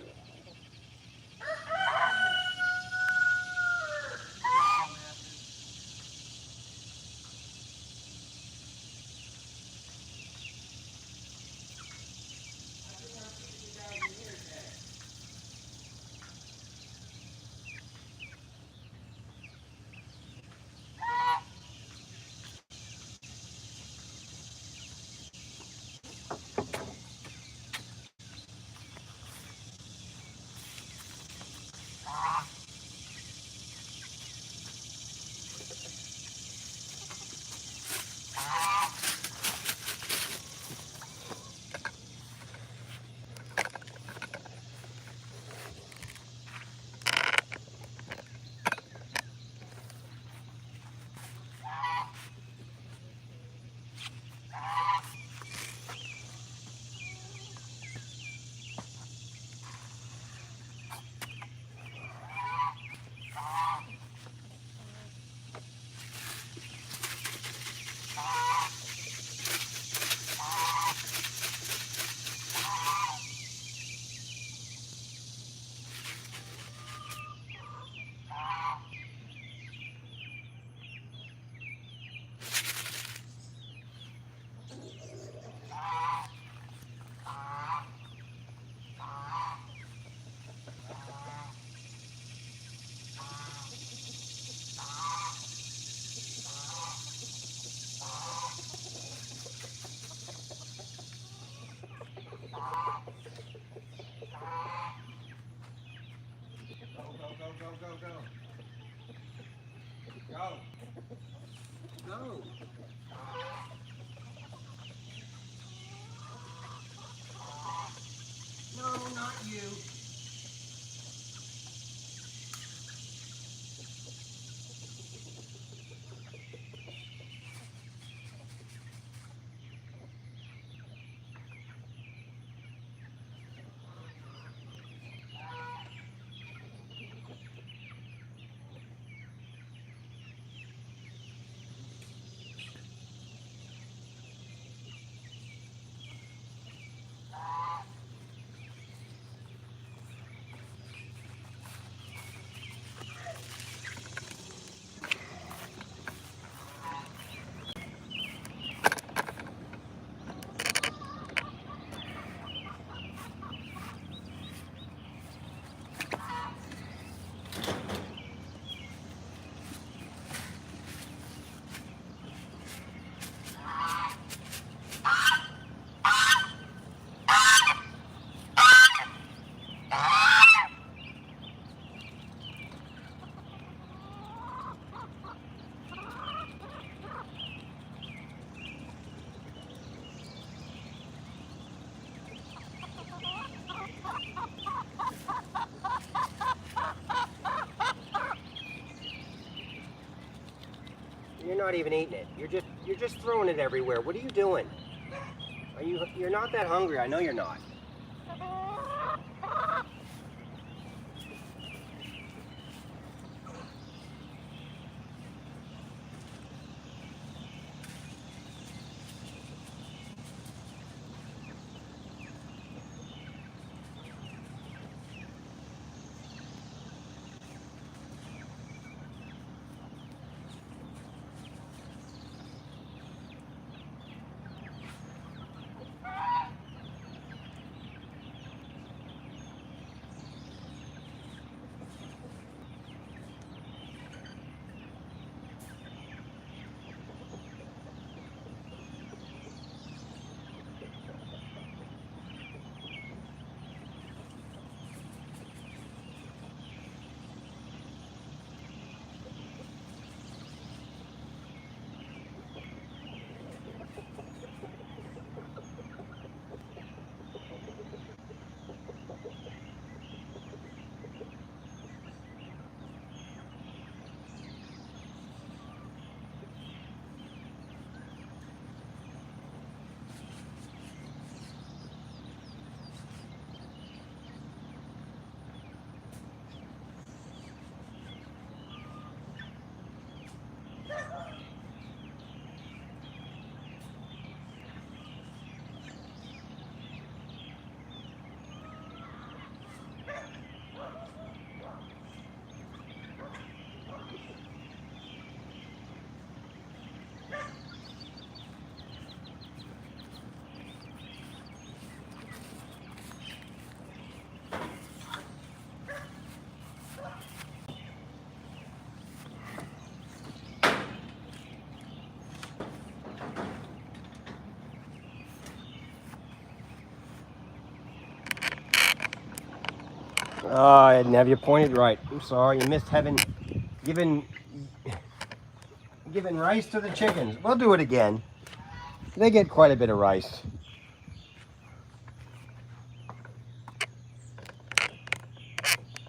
go. No, not you. You're not even eating it. You're just throwing it everywhere. What are you doing? You're not that hungry. I know you're not. Oh, I didn't have you pointed right. I'm sorry. You missed giving rice to the chickens. We'll do it again. They get quite a bit of rice.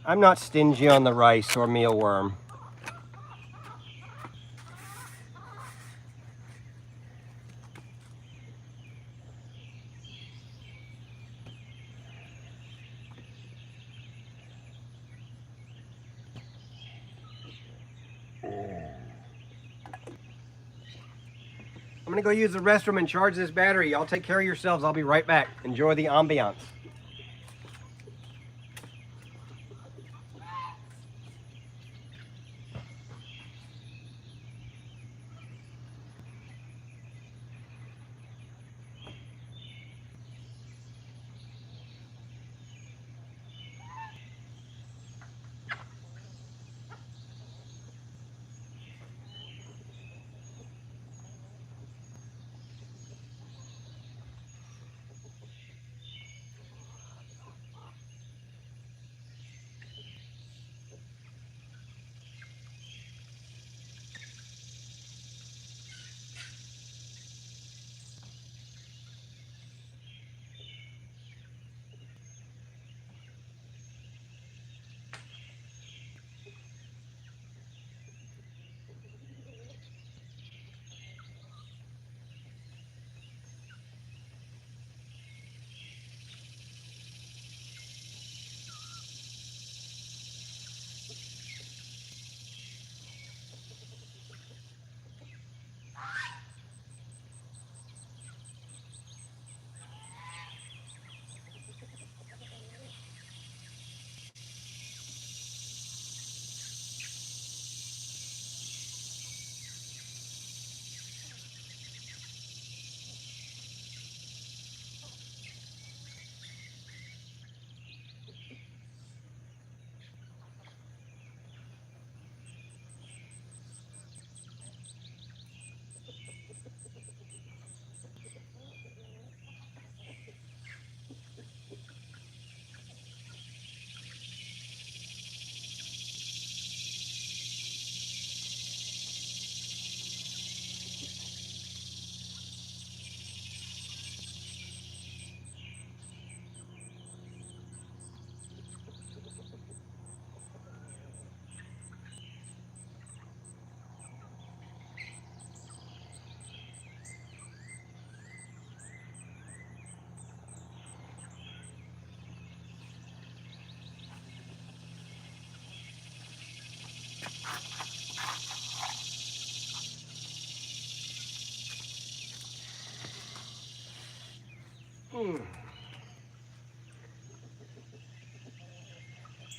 I'm not stingy on the rice or mealworm. I'm gonna go use the restroom and charge this battery. Y'all take care of yourselves. I'll be right back. Enjoy the ambiance.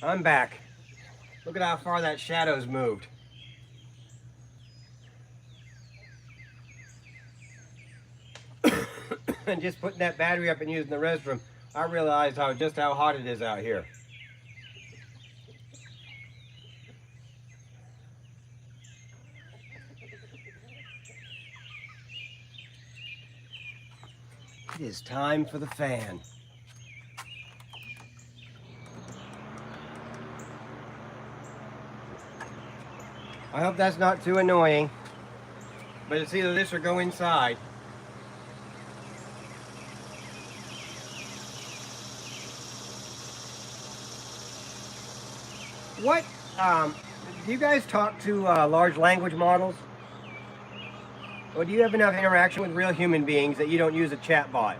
I'm back. Look at how far that shadow's moved. And just putting that battery up and using the restroom, I realized just how hot it is out here. It is time for the fan. I hope that's not too annoying, but it's either this or go inside. What, do you guys talk to large language models? Or do you have enough interaction with real human beings that you don't use a chat bot?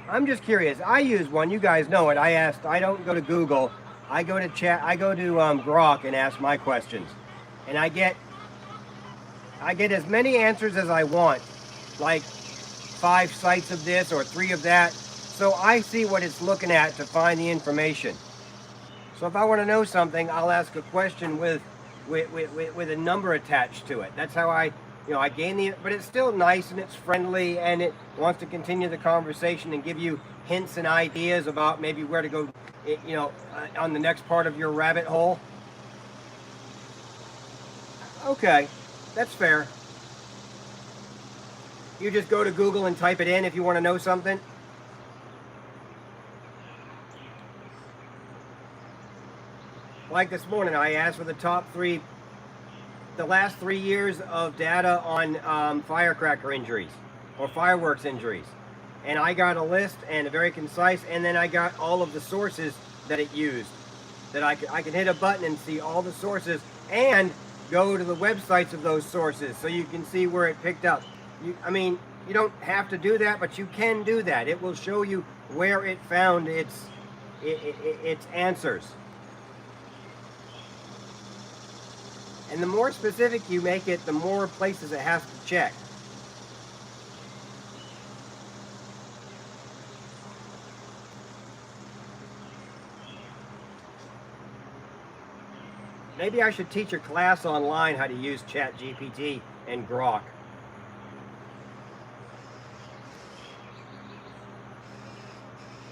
I'm just curious. I use one. You guys know it. I don't go to Google. I go to Grok and ask my questions. And I get as many answers as I want. Like 5 sites of this or 3 of that. So I see what it's looking at to find the information. So if I want to know something, I'll ask a question with a number attached to it. That's how I gain but it's still nice and it's friendly and it wants to continue the conversation and give you hints and ideas about maybe where to go, on the next part of your rabbit hole. Okay, that's fair. You just go to Google and type it in if you want to know something. Like this morning, I asked for the last 3 years of data on firecracker injuries or fireworks injuries. And I got a list and a very concise, and then I got all of the sources that it used. That I can hit a button and see all the sources and go to the websites of those sources so you can see where it picked up. You don't have to do that, but you can do that. It will show you where it found its answers. And the more specific you make it, the more places it has to check. Maybe I should teach a class online how to use ChatGPT and Grok.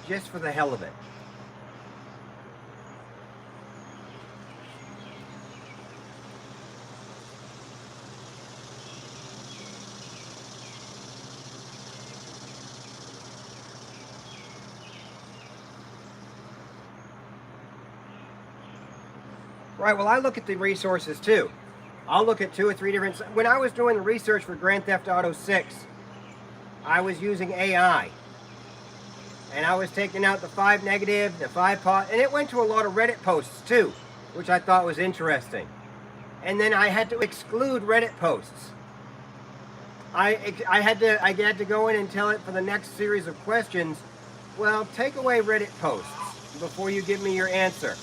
Just for the hell of it. Right, well, I look at the resources too. I'll look at 2 or 3 different... When I was doing the research for Grand Theft Auto 6, I was using AI. And I was taking out the 5 negative, the 5 pot, and it went to a lot of Reddit posts too, which I thought was interesting. And then I had to exclude Reddit posts. I had to go in and tell it for the next series of questions, well, take away Reddit posts before you give me your answer.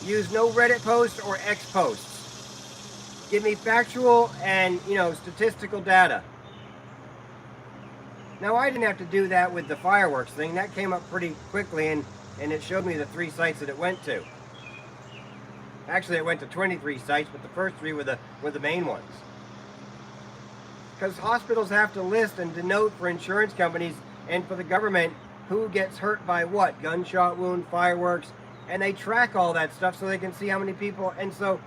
Use no Reddit posts or X posts. Give me factual and, statistical data. Now, I didn't have to do that with the fireworks thing. That came up pretty quickly, and it showed me the 3 sites that it went to. Actually, it went to 23 sites, but the first 3 were the main ones. Because hospitals have to list and denote for insurance companies and for the government who gets hurt by what. Gunshot wound, fireworks. And they track all that stuff so they can see how many people, and so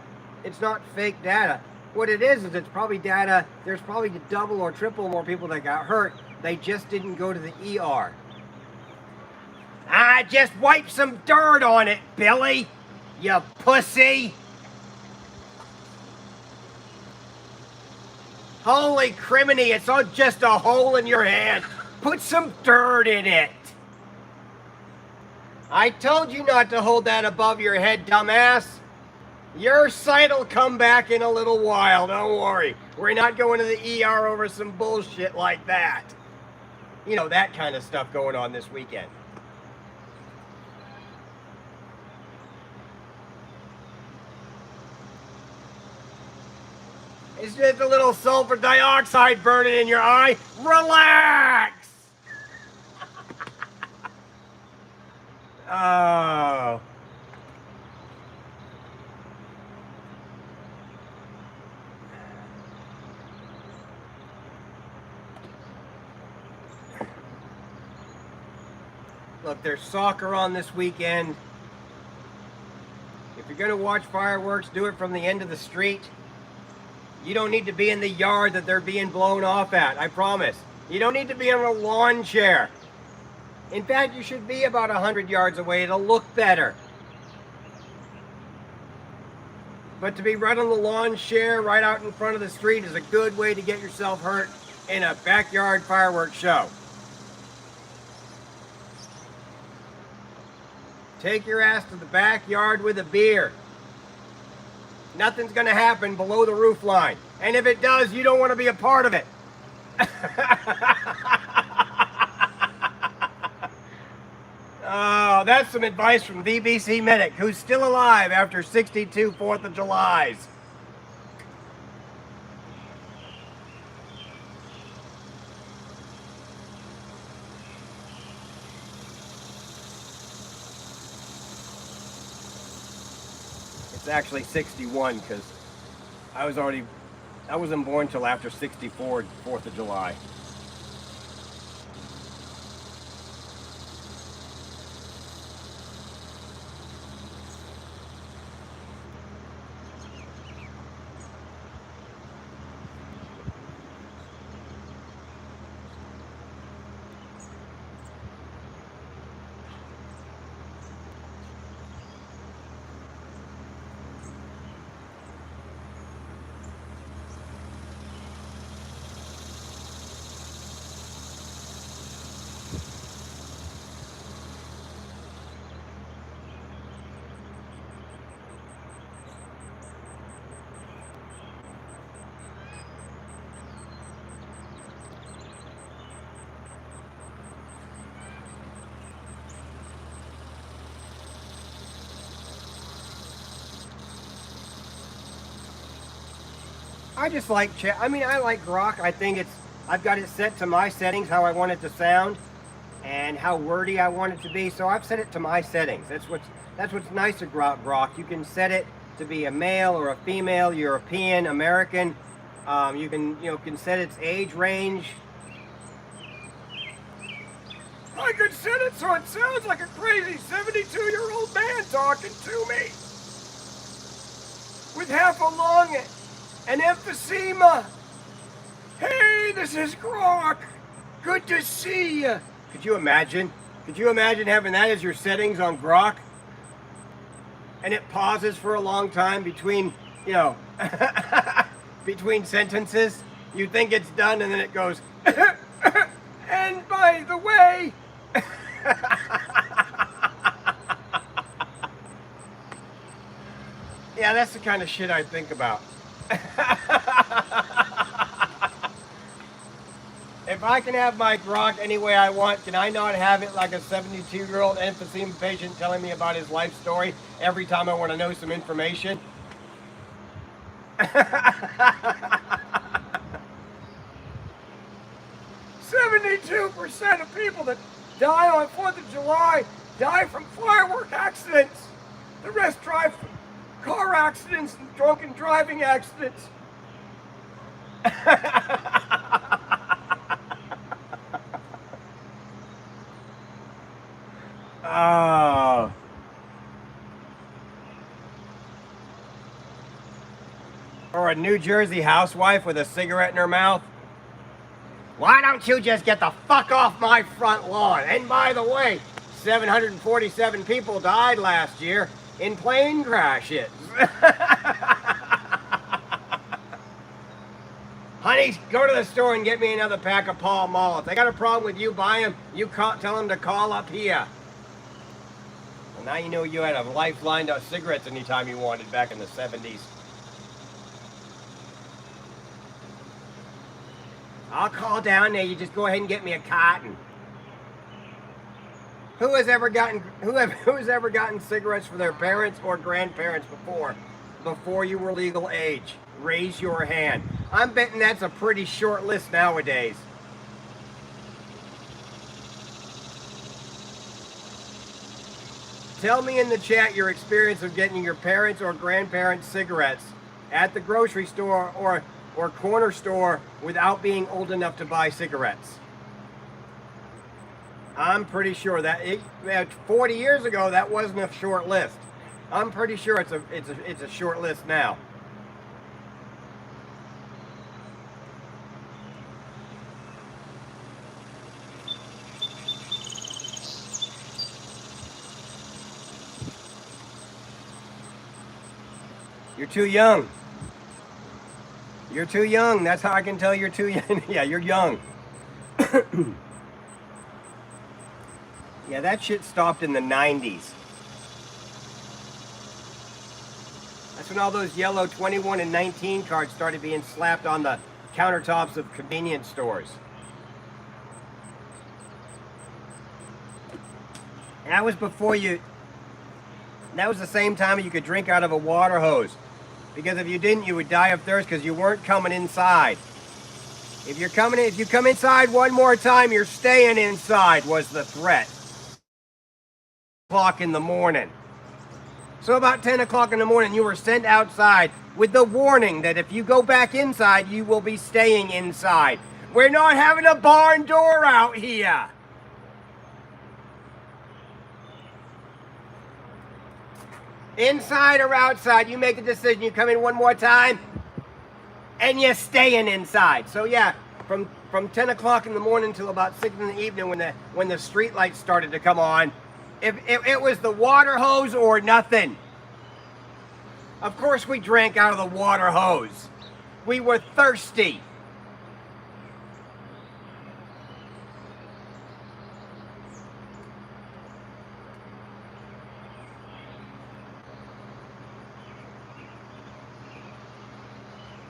it's not fake data. What it is it's probably data, there's probably double or triple more people that got hurt. They just didn't go to the ER. I just wiped some dirt on it, Billy, you pussy. Holy criminy, it's all just a hole in your hand. Put some dirt in it. I told you not to hold that above your head, dumbass. Your sight'll come back in a little while, don't worry. We're not going to the ER over some bullshit like that. That kind of stuff going on this weekend. It's just a little sulfur dioxide burning in your eye. Relax! Oh. Look, there's soccer on this weekend. If you're going to watch fireworks, do it from the end of the street. You don't need to be in the yard that they're being blown off at, I promise. You don't need to be on a lawn chair. In fact, you should be about 100 yards away. It'll look better. But to be right on the lawn chair, right out in front of the street, is a good way to get yourself hurt in a backyard fireworks show. Take your ass to the backyard with a beer. Nothing's going to happen below the roof line. And if it does, you don't want to be a part of it. Oh, that's some advice from VBC Medic, who's still alive after 62 4th of Julys. It's actually 61 because I wasn't born till after 64 4th of July. I just like, I like grok. I think I've got it set to my settings, how I want it to sound and how wordy I want it to be. So I've set it to my settings. That's what's nice about grok. You can set it to be a male or a female, European, American. You can set its age range. I could set it so it sounds like a crazy 72-year-old man talking to me with half a lung and emphysema. Hey, this is Grok. Good to see you. Could you imagine? Could you imagine having that as your settings on Grok? And it pauses for a long time between, between sentences. You think it's done and then it goes, and by the way. Yeah, that's the kind of shit I think about. If I can have my grok any way I want, can I not have it like a 72-year-old emphysema patient telling me about his life story every time I want to know some information? 72% of people that die on 4th of July die from firework accidents. The rest die from car accidents and drunken driving accidents. Oh. Or a New Jersey housewife with a cigarette in her mouth. Why don't you just get the fuck off my front lawn? And by the way, 747 people died last year in plane crashes. Honey, go to the store and get me another pack of Pall Mall. If they got a problem with you buying them, you tell them to call up here. Well, now you know you had a life lined up cigarettes anytime you wanted back in the 70s. I'll call down there. You just go ahead and get me a carton. Who has ever gotten cigarettes for their parents or grandparents before you were legal age? Raise your hand. I'm betting that's a pretty short list nowadays. Tell me in the chat your experience of getting your parents or grandparents cigarettes at the grocery store or corner store without being old enough to buy cigarettes. I'm pretty sure that 40 years ago that wasn't a short list. I'm pretty sure it's a short list now. You're too young. You're too young. That's how I can tell you're too young. Yeah, you're young. Yeah, that shit stopped in the 90s. That's when all those yellow 21 and 19 cards started being slapped on the countertops of convenience stores. And that was that was the same time you could drink out of a water hose. Because if you didn't, you would die of thirst because you weren't coming inside. If you come inside one more time, you're staying inside was the threat. O'clock in the morning. So about 10 o'clock in the morning, you were sent outside with the warning that if you go back inside, you will be staying inside. We're not having a barn door out here. Inside or outside, you make a decision. You come in one more time, and you're staying inside. So yeah, from 10 o'clock in the morning till about 6 in the evening when the street lights started to come on, if it was the water hose or nothing. Of course we drank out of the water hose. We were thirsty.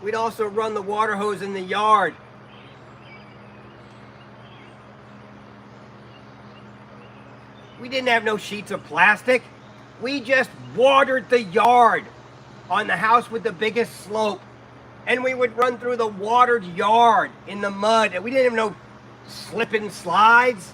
We'd also run the water hose in the yard. We didn't have no sheets of plastic. We just watered the yard on the house with the biggest slope. And we would run through the watered yard in the mud. And we didn't have no slip and slides.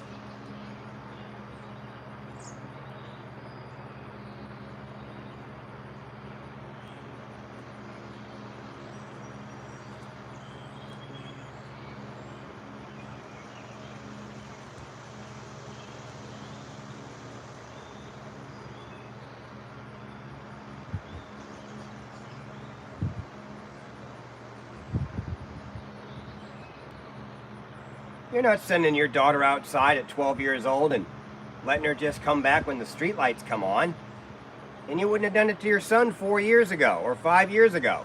You're not sending your daughter outside at 12 years old and letting her just come back when the streetlights come on. And you wouldn't have done it to your son 4 years ago or 5 years ago.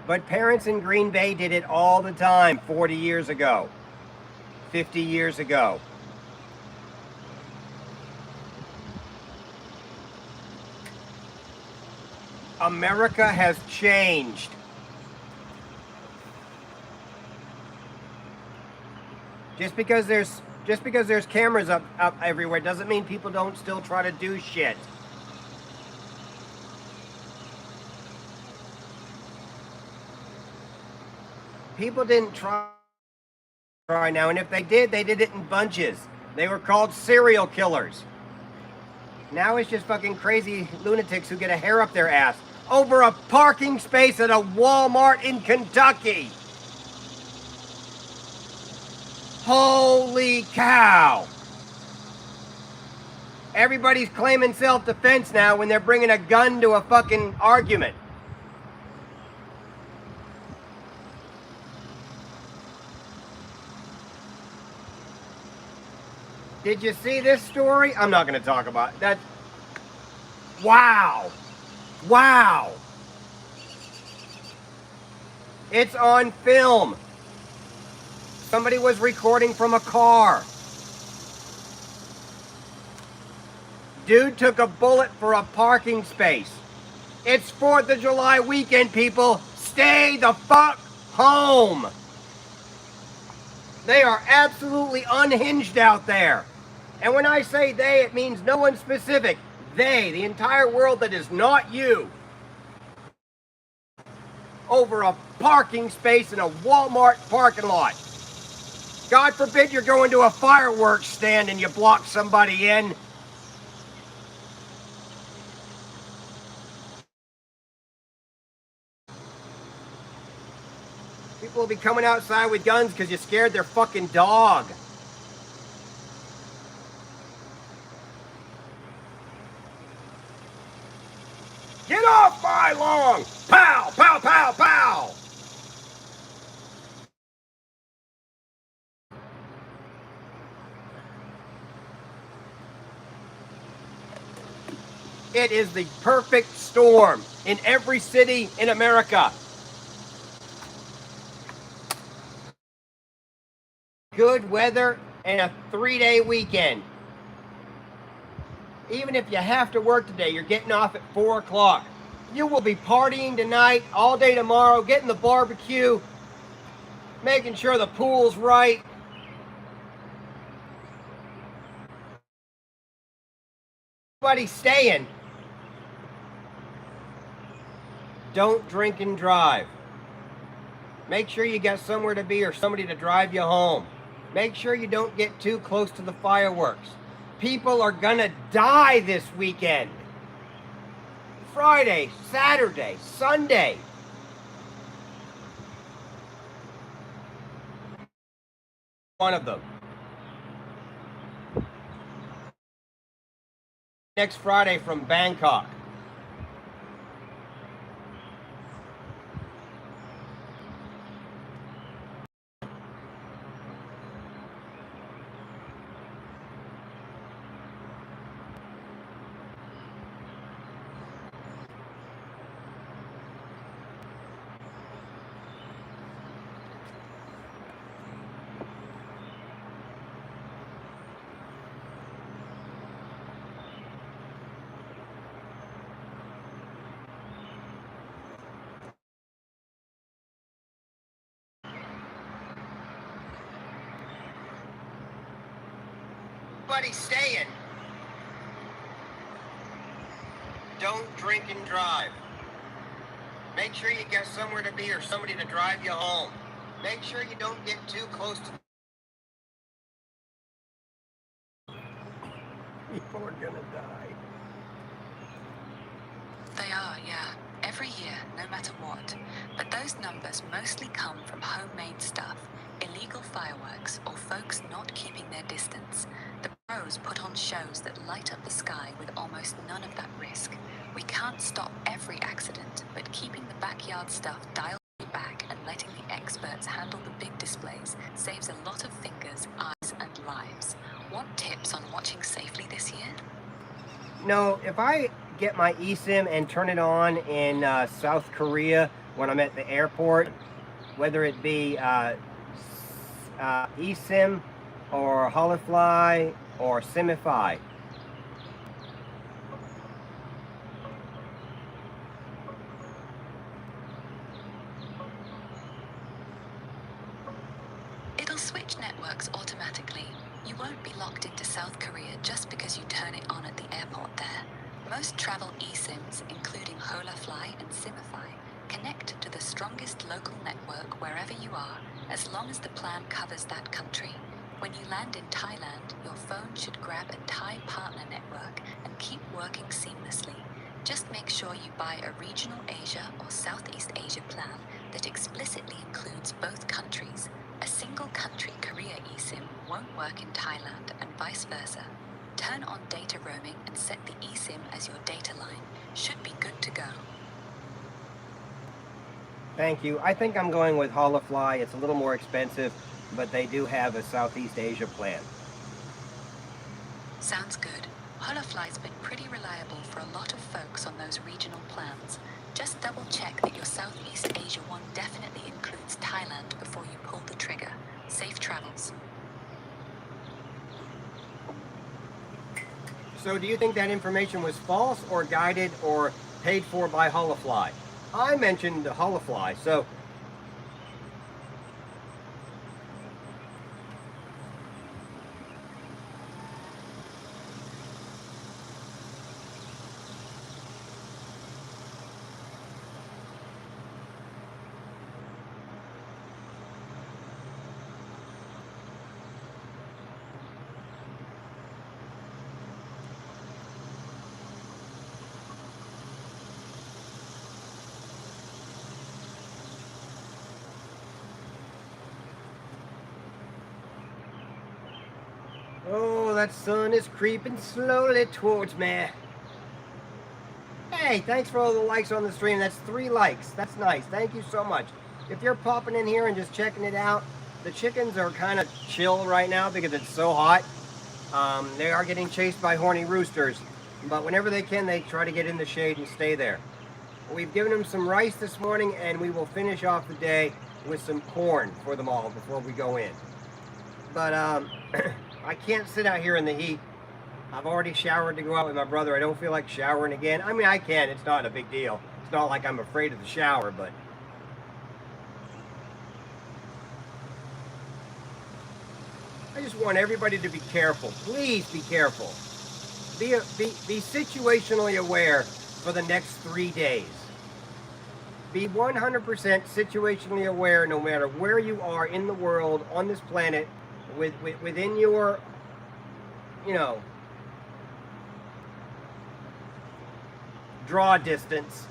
But parents in Green Bay did it all the time 40 years ago, 50 years ago. America has changed. Just because there's cameras up everywhere doesn't mean people don't still try to do shit. People didn't try now, and if they did it in bunches. They were called serial killers. Now it's just fucking crazy lunatics who get a hair up their ass over a parking space at a Walmart in Kentucky. Holy cow. Everybody's claiming self-defense now when they're bringing a gun to a fucking argument. Did you see this story? I'm not going to talk about it. That. Wow. Wow. It's on film. Somebody was recording from a car. Dude took a bullet for a parking space. It's 4th of July weekend, people. Stay the fuck home. They are absolutely unhinged out there. And when I say they, it means no one specific. They, the entire world that is not you. Over a parking space in a Walmart parking lot. God forbid you're going to a fireworks stand and you block somebody in. People will be coming outside with guns because you scared their fucking dog. Get off my lawn! Pow, pow, pow, pow! It is the perfect storm in every city in America. Good weather and a 3-day weekend. Even if you have to work today, you're getting off at 4 o'clock. You will be partying tonight, all day tomorrow, getting the barbecue, making sure the pool's right. Everybody's staying. Don't drink and drive. Make sure you got somewhere to be or somebody to drive you home. Make sure you don't get too close to the fireworks. People are gonna die this weekend. Friday, Saturday, Sunday. One of them. Next Friday from Bangkok. Everybody's staying. Don't drink and drive. Make sure you got somewhere to be or somebody to drive you home. Make sure you don't get too close to... People are gonna die. They are, yeah. Every year, no matter what. But those numbers mostly come from homemade stuff, illegal fireworks, or folks not keeping their distance. The pros put on shows that light up the sky with almost none of that risk. We can't stop every accident, but keeping the backyard stuff dialed back and letting the experts handle the big displays saves a lot of fingers, eyes, and lives. Want tips on watching safely this year? No, if I get my eSIM and turn it on in South Korea when I'm at the airport, whether it be eSIM or Holofly or Simify. It'll switch networks automatically. You won't be locked into South Korea just because you turn it on at the airport there. Most travel eSIMs, including Holofly and Simify, connect to the strongest local network wherever you are, as long as the plan covers that country. When you land in Thailand, your phone should grab a Thai partner network and keep working seamlessly. Just make sure you buy a regional Asia or Southeast Asia plan that explicitly includes both countries. A single country Korea eSIM won't work in Thailand and vice versa. Turn on data roaming and set the eSIM as your data line. Should be good to go. Thank you. I think I'm going with Holofly. It's a little more expensive, but they do have a Southeast Asia plan. Sounds good. Holofly's been pretty reliable for a lot of folks on those regional plans. Just double check that your Southeast Asia one definitely includes Thailand before you pull the trigger. Safe travels. So do you think that information was false or guided or paid for by Holofly? I mentioned Holofly, so that sun is creeping slowly towards me. Hey, thanks for all the likes on the stream. That's 3 likes. That's nice. Thank you so much. If you're popping in here and just checking it out, the chickens are kind of chill right now because it's so hot. They are getting chased by horny roosters, but whenever they can, they try to get in the shade and stay there. We've given them some rice this morning, and we will finish off the day with some corn for them all before we go in. But I can't sit out here in the heat. I've already showered to go out with my brother. I don't feel like showering again. I mean, I can. It's not a big deal. It's not like I'm afraid of the shower, but I just want everybody to be careful. Please be careful. Be situationally aware for the next 3 days. Be 100% situationally aware no matter where you are in the world, on this planet, within your, draw distance.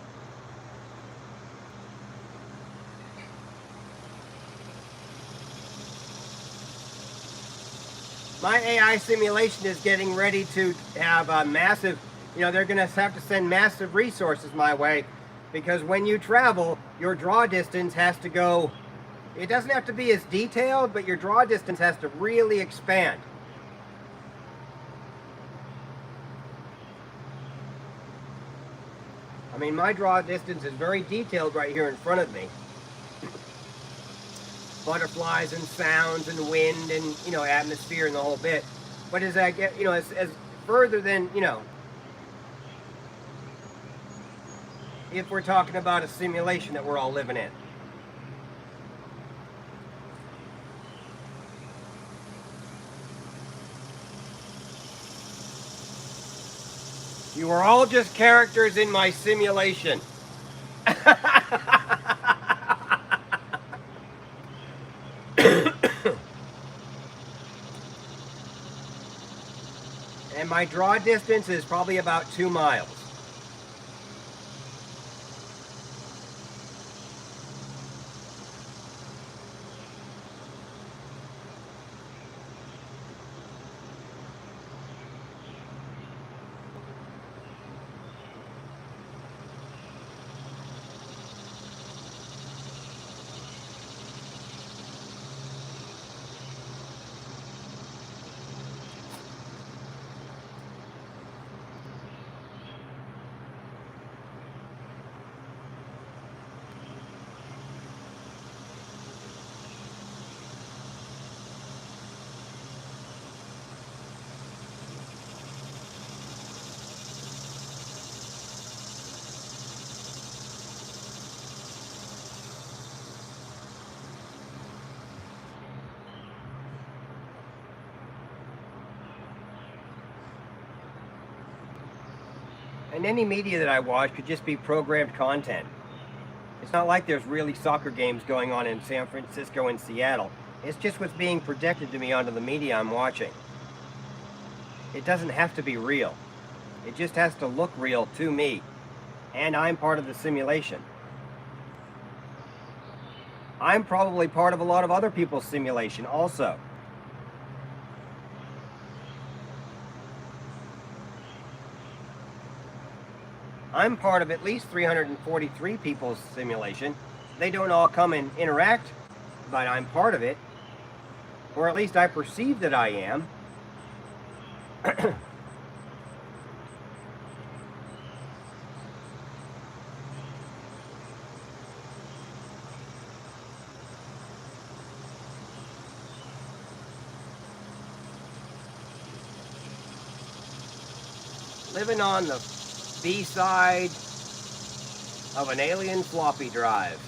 My AI simulation is getting ready to have a massive, they're going to have to send massive resources my way, because when you travel, your draw distance has to go, it doesn't have to be as detailed, but your draw distance has to really expand. I mean, my draw distance is very detailed right here in front of me. Butterflies and sounds and wind and, atmosphere and the whole bit. But as I get, as further than, if we're talking about a simulation that we're all living in. You are all just characters in my simulation. And my draw distance is probably about 2 miles. And any media that I watch could just be programmed content. It's not like there's really soccer games going on in San Francisco and Seattle. It's just what's being projected to me onto the media I'm watching. It doesn't have to be real. It just has to look real to me. And I'm part of the simulation. I'm probably part of a lot of other people's simulation also. I'm part of at least 343 people's simulation. They don't all come and interact, but I'm part of it. Or at least I perceive that I am. Living on the B-side of an alien floppy drive.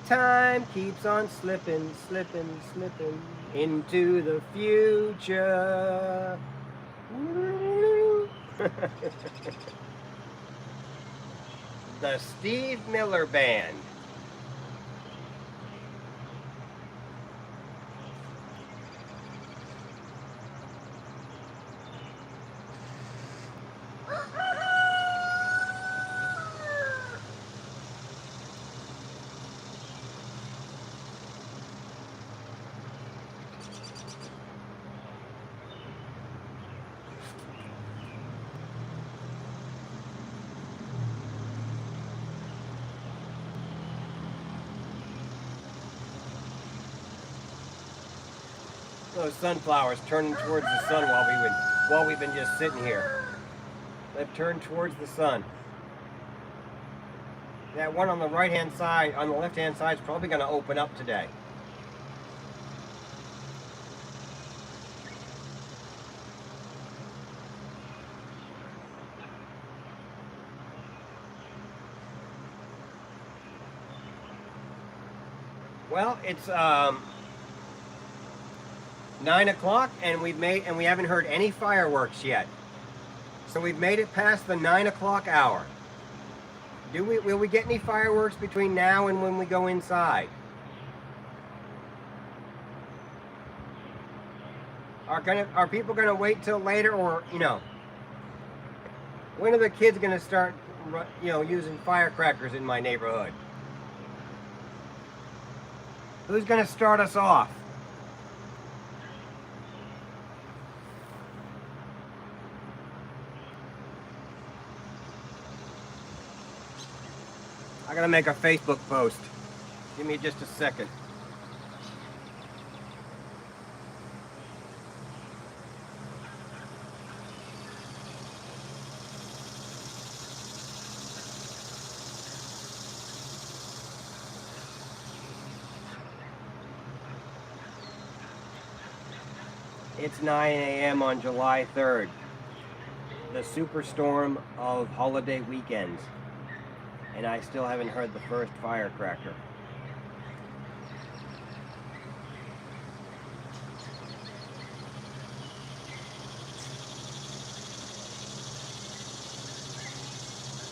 Time keeps on slipping, slipping, slipping into the future. The Steve Miller Band. Those sunflowers turning towards the sun while we've been just sitting here. They've turned towards the sun. That one on the right-hand side, on the left-hand side, is probably going to open up today. Well, it's 9 o'clock, and we haven't heard any fireworks yet. So we've made it past the 9 o'clock hour. Will we get any fireworks between now and when we go inside? Are people gonna wait till later, or when are the kids gonna start using firecrackers in my neighborhood? Who's gonna start us off? I gotta make a Facebook post. Give me just a second. It's 9 a.m. on July 3rd, the superstorm of holiday weekends, and I still haven't heard the first firecracker.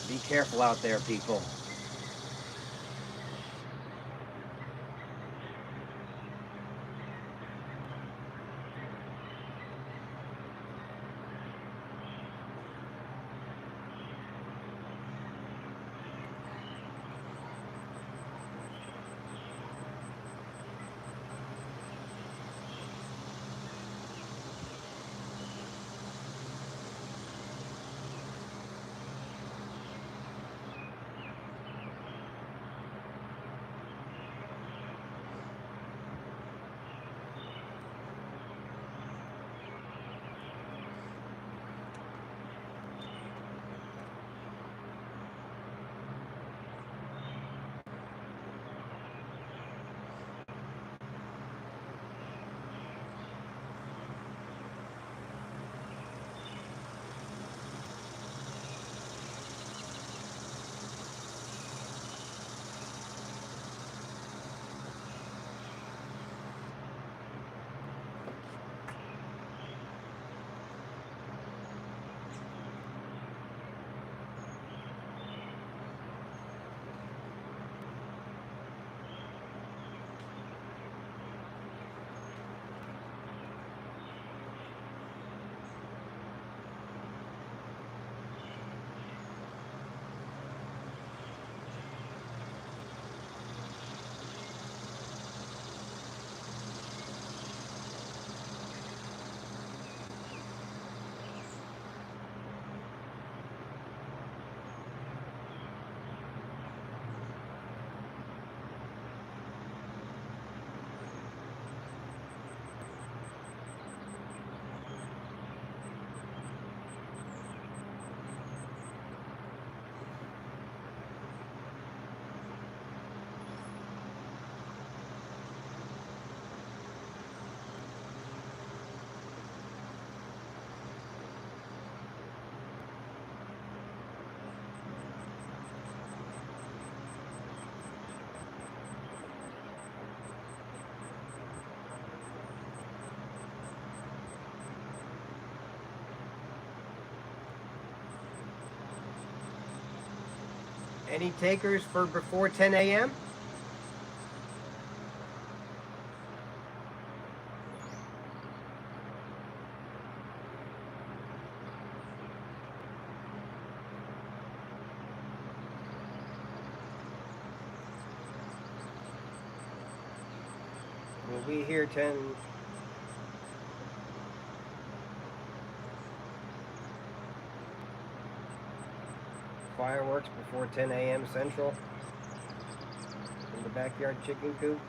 Be careful out there, people. Any takers for before 10 a.m.? We'll be here 10. Fireworks before 10 a.m. Central in the backyard chicken coop.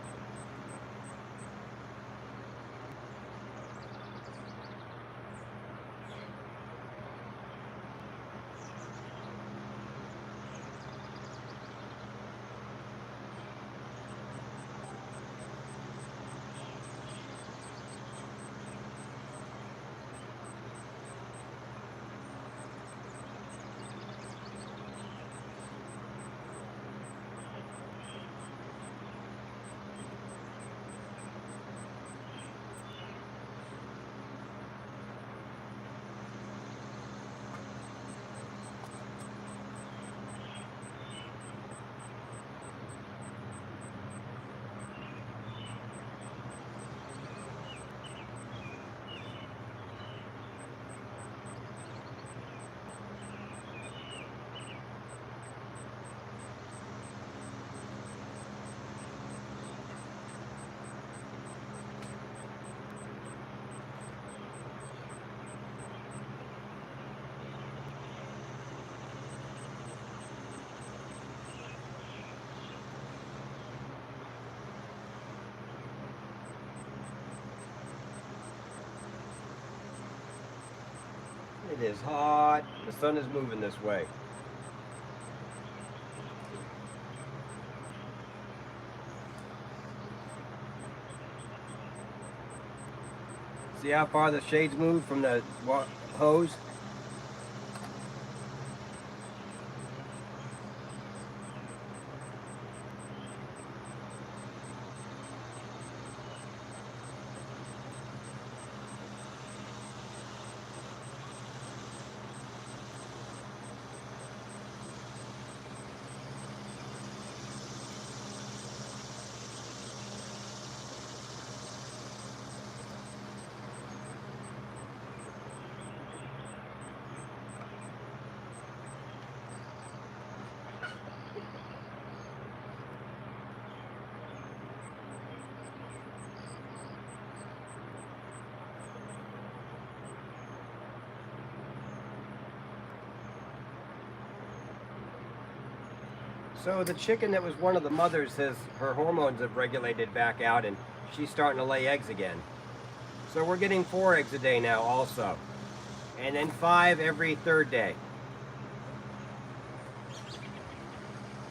It is hot. The sun is moving this way. See how far the shade's moved from the hose? So the chicken that was one of the mothers says her hormones have regulated back out and she's starting to lay eggs again. So we're getting 4 eggs a day now also. And then 5 every 3rd day.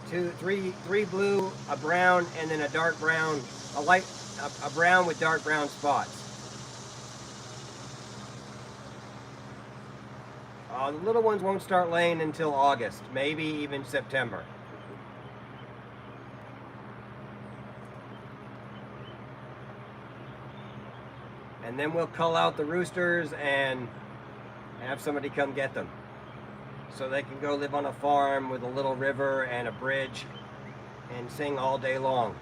3 blue, a brown, and then a dark brown, a brown with dark brown spots. The little ones won't start laying until August, maybe even September. And then we'll cull out the roosters and have somebody come get them. So they can go live on a farm with a little river and a bridge and sing all day long.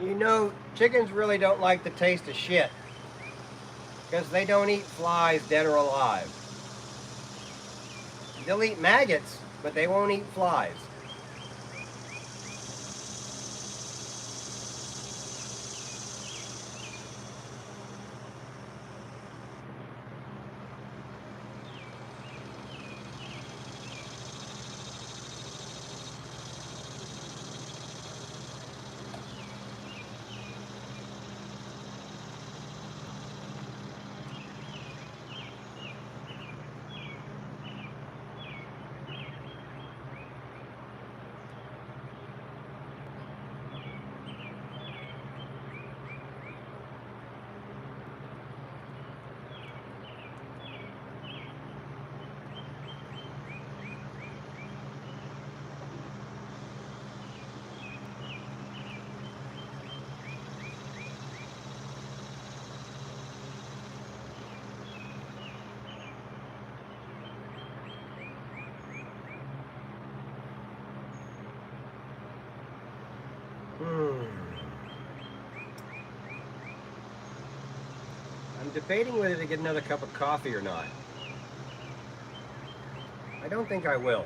You know, chickens really don't like the taste of shit because they don't eat flies dead or alive. They'll eat maggots, but they won't eat flies. I'm debating whether to get another cup of coffee or not. I don't think I will.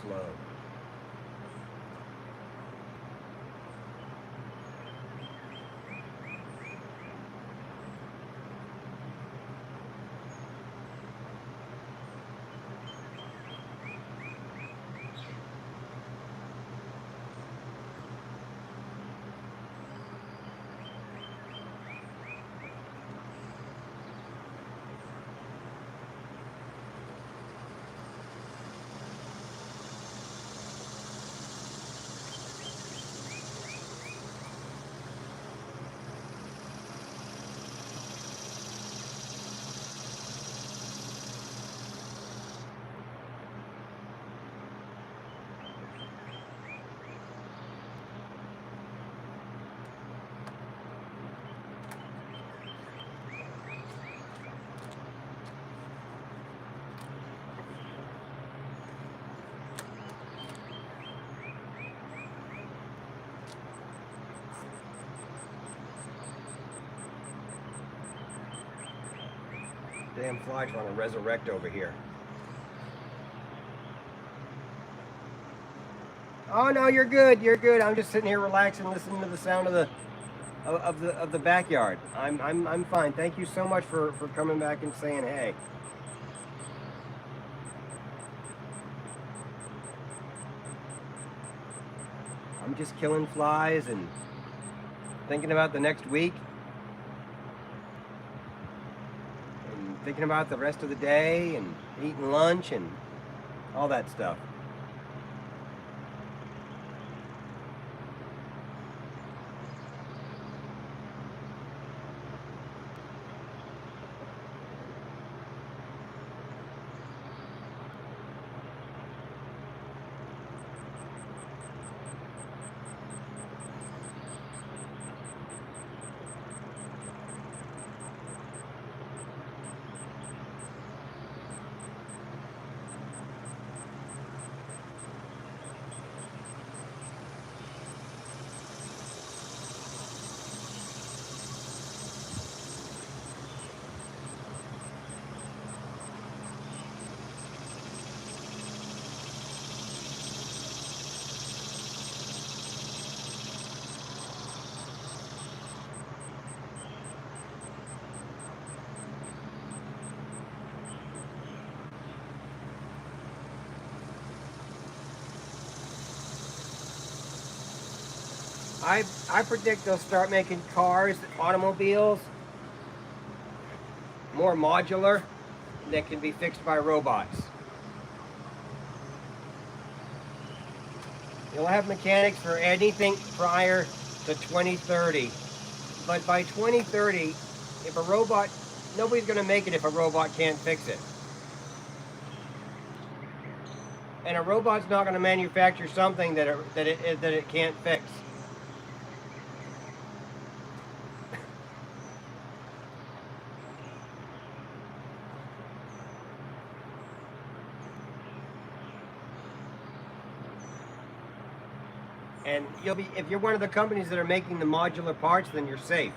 slow. Damn flies want to resurrect over here. Oh no, you're good. You're good. I'm just sitting here relaxing, listening to the sound of the backyard. I'm fine. Thank you so much for coming back and saying hey. I'm just killing flies and thinking about the next week and thinking about the rest of the day and eating lunch and all that stuff. I predict they'll start making cars, automobiles, more modular that can be fixed by robots. You'll have mechanics for anything prior to 2030. But by 2030, if a robot, nobody's going to make it if a robot can't fix it. And a robot's not going to manufacture something that it can't fix. And you'll be, if you're one of the companies that are making the modular parts, then you're safe.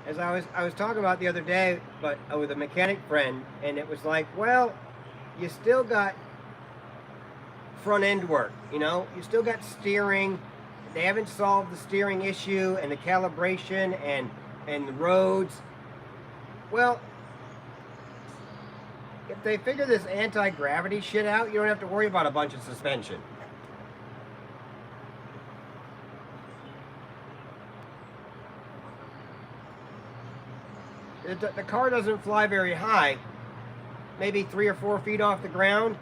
As I was talking about the other day, but with a mechanic friend, and it was like, well, you still got front end work, you know, you still got steering. They haven't solved the steering issue and the calibration and the roads. Well, if they figure this anti-gravity shit out, you don't have to worry about a bunch of suspension. The car doesn't fly very high, maybe 3 or 4 feet off the ground,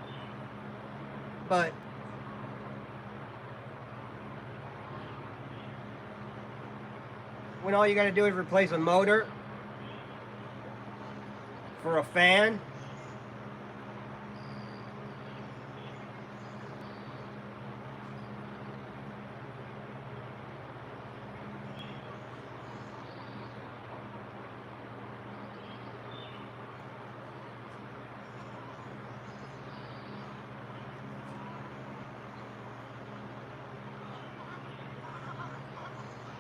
but when all you got to do is replace a motor for a fan,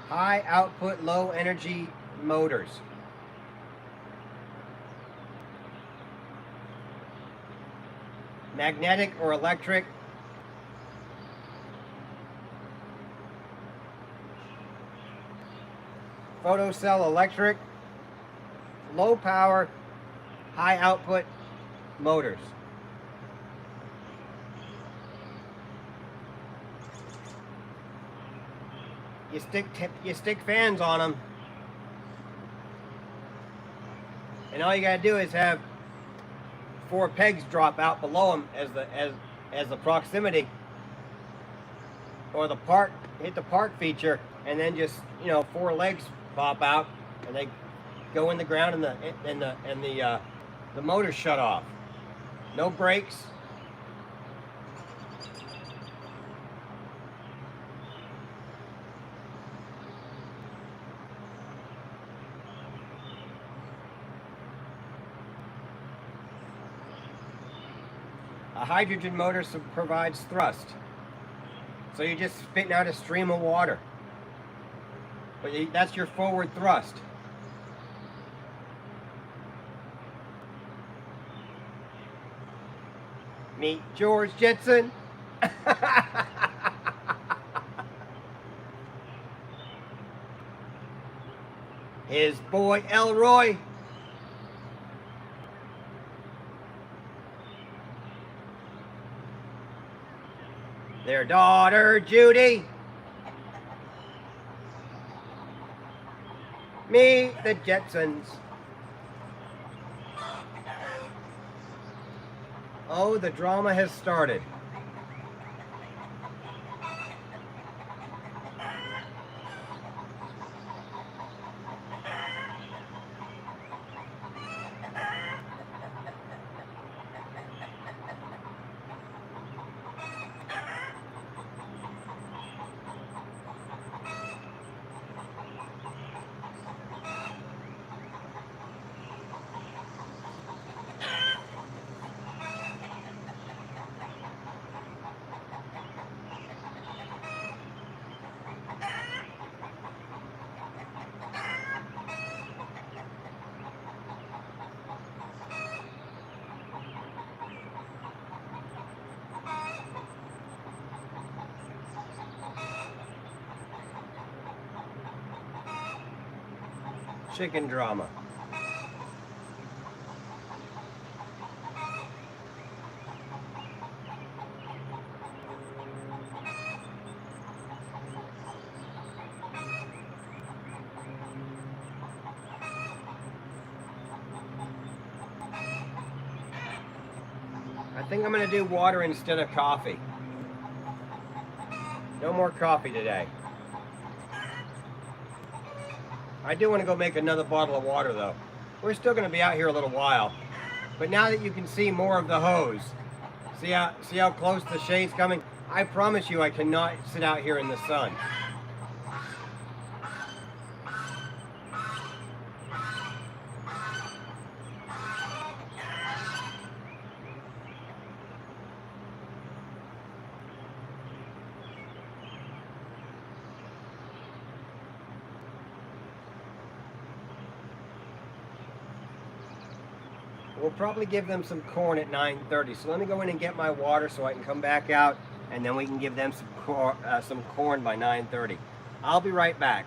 high output, low energy motors. magnetic or electric. Photocell electric, low power, high output motors. You stick fans on them, and all you gotta do is have 4 pegs drop out below them as the proximity or the park, hit the park feature, and then just 4 legs pop out and they go in the ground and the motor shut off. No brakes. A hydrogen motor provides thrust. So you're just spitting out a stream of water. But that's your forward thrust. Meet George Jetson. His boy Elroy. Their daughter Judy. Meet the Jetsons. Oh, the drama has started. Chicken drama. I think I'm going to do water instead of coffee. No more coffee today. I do want to go make another bottle of water though. We're still going to be out here a little while. But now that you can see more of the hose, see how close the shade's coming? I promise you I cannot sit out here in the sun. We'll probably give them some corn at 9:30. So let me go in and get my water so I can come back out, and then we can give them some corn by 9:30. I'll be right back.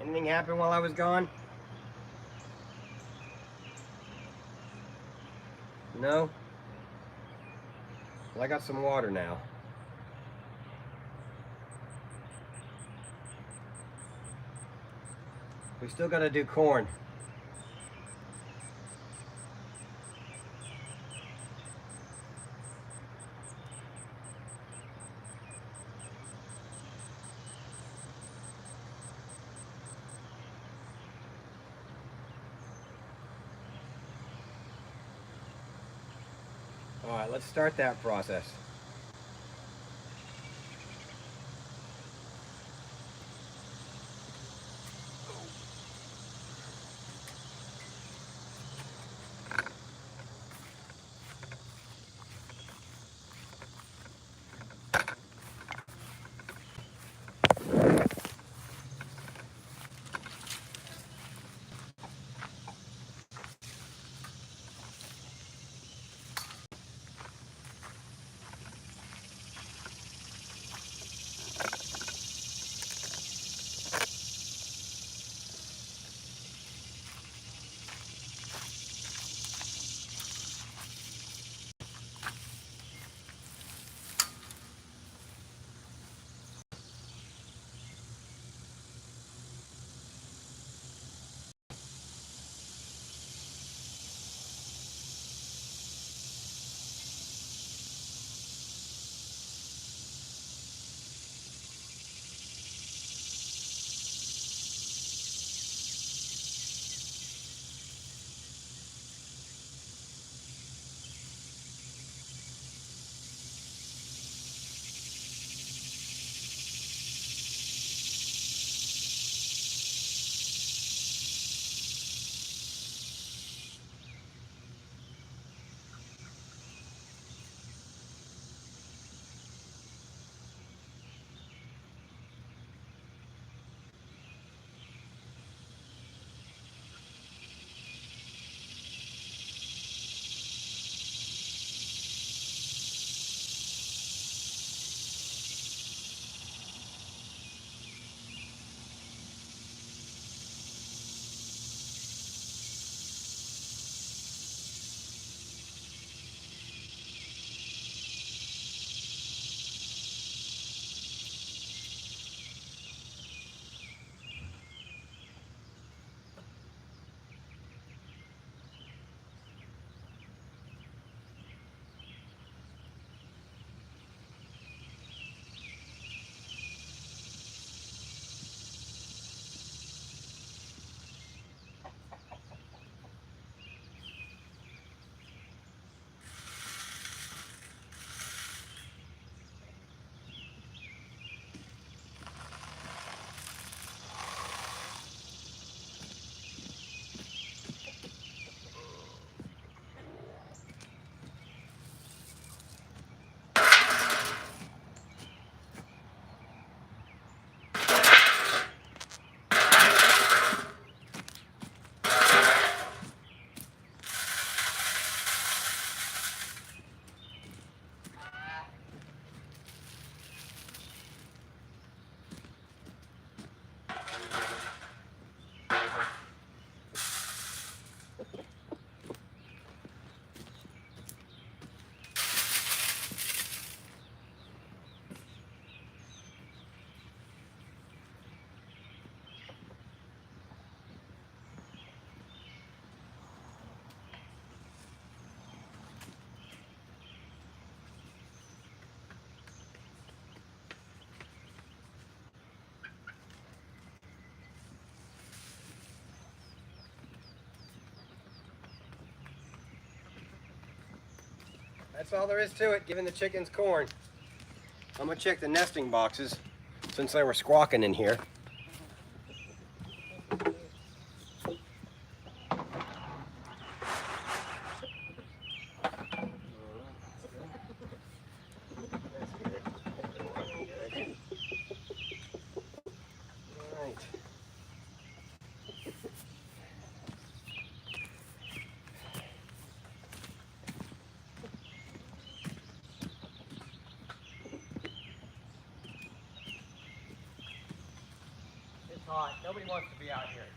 Anything happen while I was gone? No? Well, I got some water now. We still gotta do corn. All right, let's start that process. That's all there is to it, giving the chickens corn. I'm gonna check the nesting boxes since they were squawking in here. hot. Nobody wants to be out here.